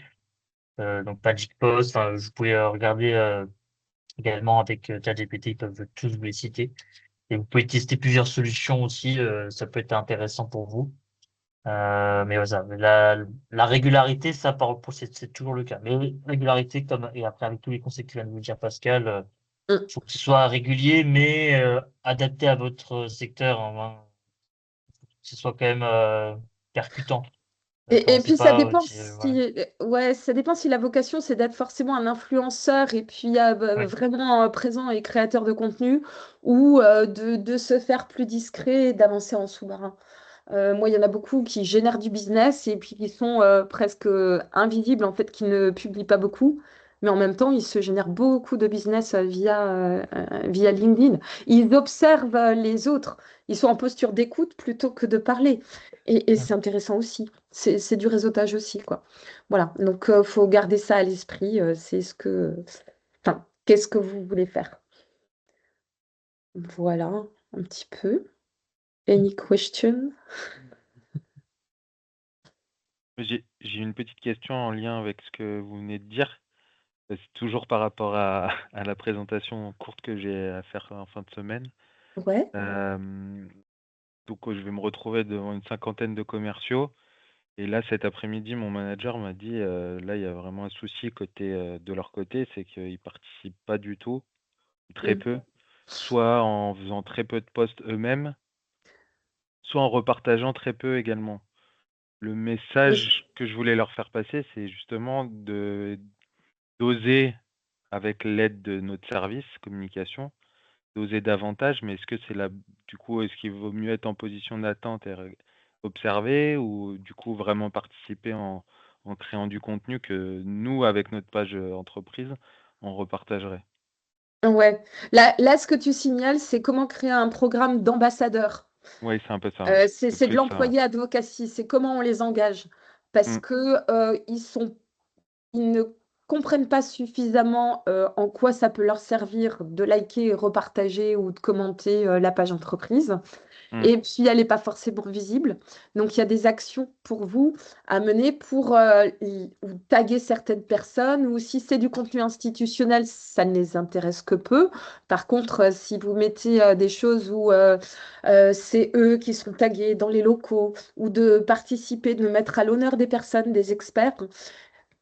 Donc, Magic Post, enfin, vous pouvez regarder également avec ChatGPT, ils peuvent tous vous les citer. Et vous pouvez tester plusieurs solutions aussi, ça peut être intéressant pour vous. Mais voilà, la régularité, ça c'est toujours le cas. Mais régularité, comme et après avec tous les conseils que vient de vous dire Pascal, Mm. faut que ce soit régulier, mais adapté à votre secteur, hein, que ce soit quand même percutant. Et Commencez puis ça pas, dépend voilà. si, ouais, ça dépend si la vocation c'est d'être forcément un influenceur et puis Oui. vraiment présent et créateur de contenu ou de se faire plus discret et d'avancer en sous-marin. Moi, il y en a beaucoup qui génèrent du business et puis qui sont presque invisibles, en fait, qui ne publient pas beaucoup. Mais en même temps, ils se génèrent beaucoup de business via LinkedIn. Ils observent les autres. Ils sont en posture d'écoute plutôt que de parler. Et Mm. c'est intéressant aussi. C'est du réseautage aussi, quoi. Voilà. Donc, il faut garder ça à l'esprit. C'est ce que... Enfin, qu'est-ce que vous voulez faire? Voilà, un petit peu. Any question? J'ai une petite question en lien avec ce que vous venez de dire. C'est toujours par rapport à la présentation courte que j'ai à faire en fin de semaine. Ouais. Euh, donc, je vais me retrouver devant une cinquantaine de commerciaux. Et là, cet après-midi, mon manager m'a dit, là, il y a vraiment un souci de leur côté, c'est qu'ils participent pas du tout, très Mm. peu, soit en faisant très peu de posts eux-mêmes, soit en repartageant très peu également. Le Oui. message que je voulais leur faire passer, c'est justement de d'oser, avec l'aide de notre service communication, d'oser davantage, mais est-ce qu'il vaut mieux être en position d'attente et observer, ou du coup vraiment participer en créant du contenu que nous, avec notre page entreprise, on repartagerait? Ouais. Là, ce que tu signales, c'est comment créer un programme d'ambassadeur. Oui, c'est un peu ça, ouais. C'est C'est de plus ça. l'employé advocacy, c'est comment on les engage. Parce Mm, que ils ne comprennent pas suffisamment en quoi ça peut leur servir de liker, repartager ou de commenter la page entreprise. mm. Et puis, elle n'est pas forcément visible. Donc, il y a des actions pour vous à mener pour ou taguer certaines personnes. Ou si c'est du contenu institutionnel, ça ne les intéresse que peu. Par contre, si vous mettez des choses où c'est eux qui sont tagués dans les locaux ou de participer, de mettre à l'honneur des personnes, des experts,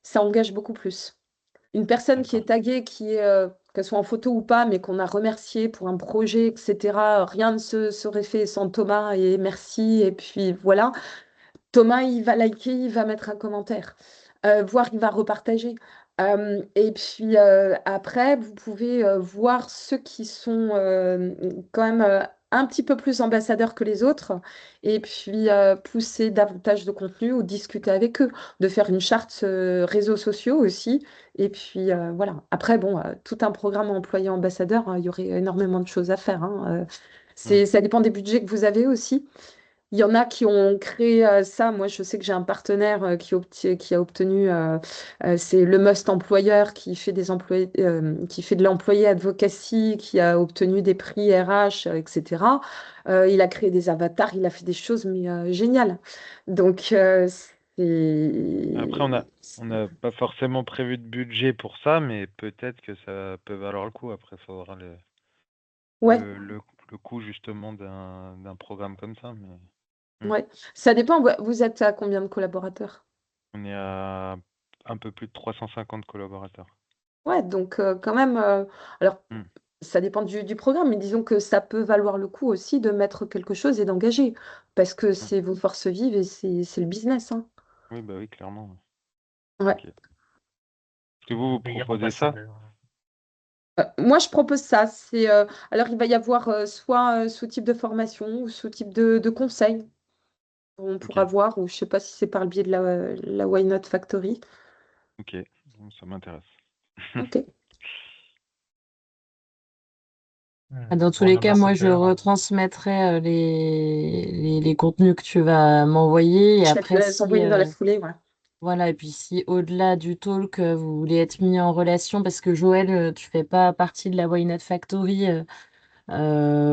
ça engage beaucoup plus. Une personne qui D'accord. est taguée, qu'elle soit en photo ou pas, mais qu'on a remercié pour un projet, etc., rien ne se serait fait sans Thomas et merci. Et puis voilà, Thomas, il va liker, il va mettre un commentaire, voire il va repartager. Et puis après, vous pouvez voir ceux qui sont quand même un petit peu plus ambassadeurs que les autres, et puis pousser davantage de contenu ou discuter avec eux, de faire une charte réseaux sociaux aussi. Et puis voilà. Après, bon, tout un programme employé ambassadeur, il y aurait énormément de choses à faire, hein. Mm, Ça dépend des budgets que vous avez aussi. Il y en a qui ont créé ça. Moi, je sais que j'ai un partenaire qui a obtenu, c'est le Must Employeur qui fait qui fait de l'employé advocacy, qui a obtenu des prix RH, etc. Il a créé des avatars, il a fait des choses mais géniales. Donc, Après, on n'a pas forcément prévu de budget pour ça, mais peut-être que ça peut valoir le coup. Après, il faudra Ouais, le coût justement d'un programme comme ça, mais ouais. Ça dépend. Vous êtes à combien de collaborateurs? on est à un peu plus de 350 collaborateurs. Ouais, donc quand même. Alors, Hmm, ça dépend du programme, mais disons que ça peut valoir le coup aussi de mettre quelque chose et d'engager, parce que hmm. c'est vos forces vives et c'est le business, hein. Oui, bah oui, clairement. Ouais. Ok. Est-ce que vous Meilleur proposez ça? ambassadeur. Moi, je propose ça. Alors, il va y avoir soit sous type de formation ou sous type de conseil. On Ok, pourra voir, ou je sais pas si c'est par le biais de la Why Not Factory. ok, bon, ça m'intéresse. Ok. Dans tous Pour un les cas, moi, je ambassadeur. retransmettrai les contenus que tu vas m'envoyer. Et Je vais te après, les si, envoyer dans la foulée, ouais. voilà, et puis si au-delà du talk, vous voulez être mis en relation, parce que Joël, tu fais pas partie de la Why Not Factory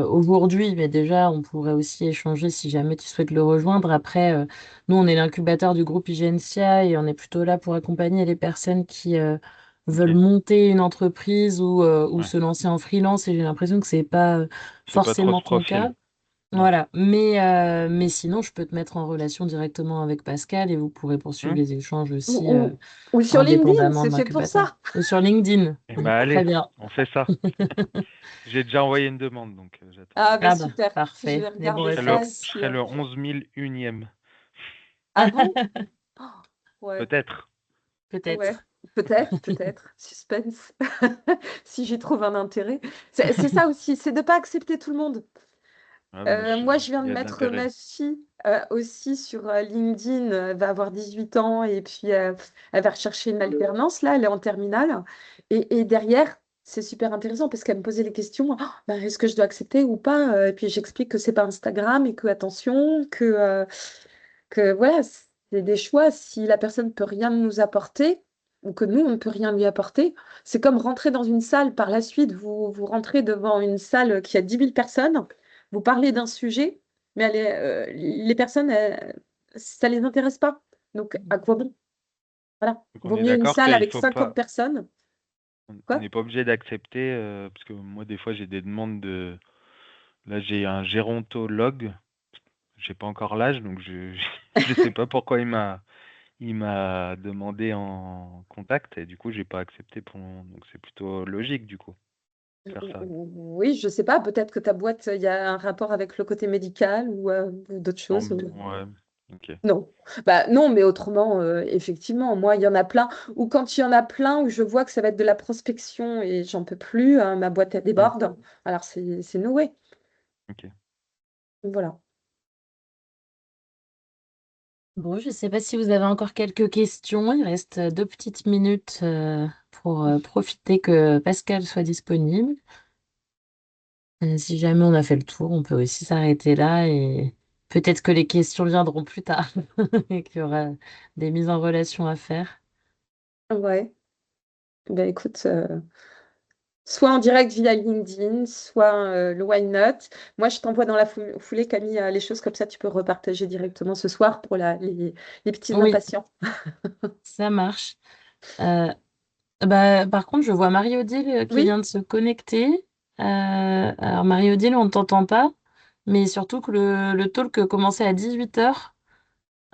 aujourd'hui, mais déjà, on pourrait aussi échanger si jamais tu souhaites le rejoindre. Après, nous, on est l'incubateur du groupe Igencia et on est plutôt là pour accompagner les personnes qui veulent Ok, monter une entreprise ou ouais. se lancer en freelance. Et j'ai l'impression que c'est pas C'est pas trop forcément ce ton cas. profil. Non. Voilà, mais sinon, je peux te mettre en relation directement avec Pascal et vous pourrez poursuivre Hmm. les échanges Ou, aussi ou- ou sur LinkedIn, indépendamment c'est de fait pour l'incubateur. ça. Ou sur LinkedIn. Eh bah Très allez, bien. on fait ça. J'ai déjà envoyé une demande, donc j'attends. Ah, bah Ah bah, super. Je parfait. vais Les bons regarder ça. Et Je réflexes. puis, serai le 11 001e. Ah bon? Oh, ouais, Peut-être. ouais. Peut-être. Peut-être, peut-être. Suspense. Si j'y trouve un intérêt. C'est ça aussi, c'est de ne pas accepter tout le monde. Ah non, Moi, je viens il de y a de mettre l'intérêt. ma fille aussi sur LinkedIn. Elle va avoir 18 ans et puis elle va rechercher une alternance. Là, elle est en terminale. Et derrière, c'est super intéressant parce qu'elle me posait les questions. Ah, ben, est-ce que je dois accepter ou pas? Et puis j'explique que c'est pas Instagram et que attention, que voilà, c'est des choix. Si la personne peut rien nous apporter ou que nous, on ne peut rien lui apporter, c'est comme rentrer dans une salle par la suite. Vous rentrez devant une salle qui a 10 000 personnes, vous parlez d'un sujet, mais les personnes, ça les intéresse pas. Donc, à quoi bon? Voilà. Donc on Vaut est mieux une d'accord salle qu'il avec faut 50 pas. personnes. On Quoi? n'est pas obligé d'accepter, parce que moi, des fois, j'ai des demandes de. Là, j'ai un gérontologue. J'ai pas encore l'âge, donc je sais pas pourquoi il m'a demandé en contact et du coup, j'ai pas accepté donc c'est plutôt logique du coup de faire ça. Oui, je sais pas, peut-être que ta boîte, il y a un rapport avec le côté médical ou d'autres Non, choses. ouais, ok. Non, bah non, mais autrement, effectivement, moi, il y en a plein. Ou quand il y en a plein, où je vois que ça va être de la prospection et j'en peux plus, ma boîte elle Hmm, déborde. Alors c'est no way. ok. Voilà. Bon, je ne sais pas si vous avez encore quelques questions. Il reste 2 petites minutes pour profiter que Pascal soit disponible. Si jamais on a fait le tour, on peut aussi s'arrêter là et peut-être que les questions viendront plus tard et qu'il y aura des mises en relation à faire. Ouais. Ben écoute, soit en direct via LinkedIn, soit le Why Not. Moi, je t'envoie dans la foulée, Camille, les choses comme ça, tu peux repartager directement ce soir pour les petits Oui, impatients. ça marche. Euh, Bah, par contre, je vois Marie-Odile qui Oui? vient de se connecter. Alors, Marie-Odile, on ne t'entend pas, mais surtout que le talk commençait à 18h.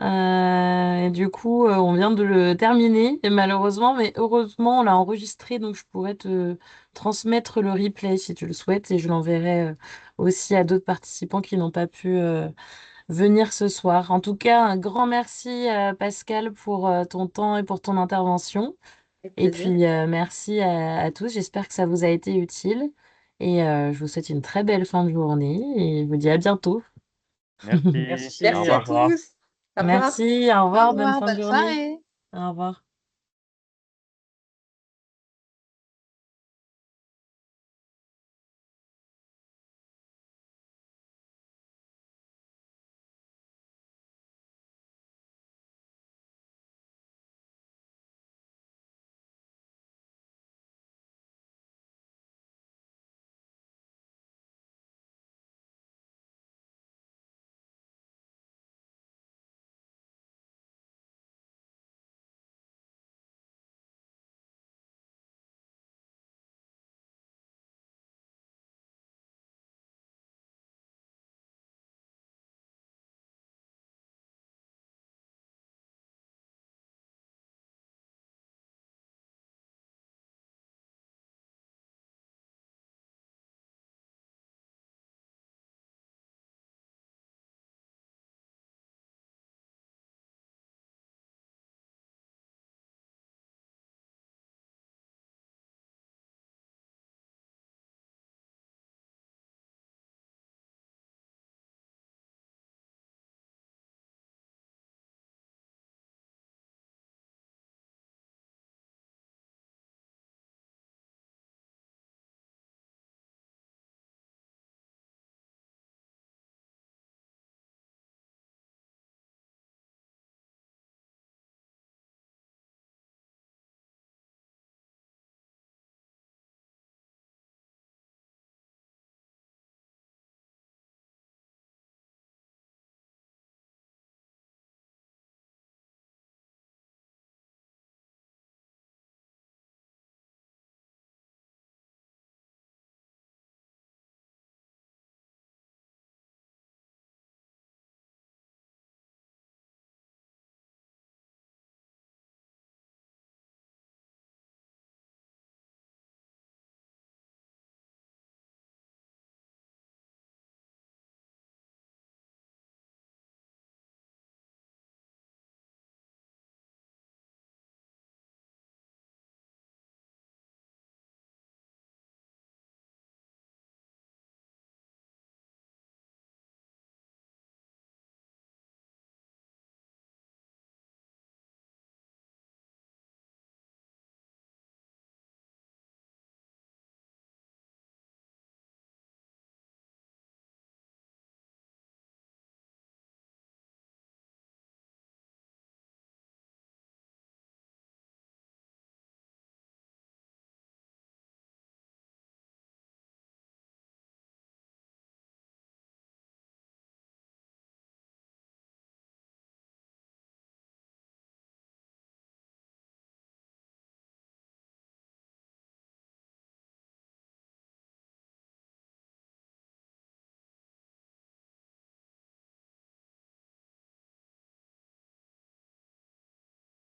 Et du coup, on vient de le terminer, et malheureusement, mais heureusement, on l'a enregistré, donc je pourrais te transmettre le replay si tu le souhaites, et je l'enverrai aussi à d'autres participants qui n'ont pas pu venir ce soir. En tout cas, un grand merci, Pascal, pour ton temps et pour ton intervention. Avec Et plaisir. puis, merci à tous. J'espère que ça vous a été utile. Et je vous souhaite une très belle fin de journée et je vous dis à bientôt. Merci. Au Merci, Merci au à revoir. revoir. tous. Au revoir. Merci, au Au revoir, bonne revoir, fin de bonne journée. soirée. Au revoir.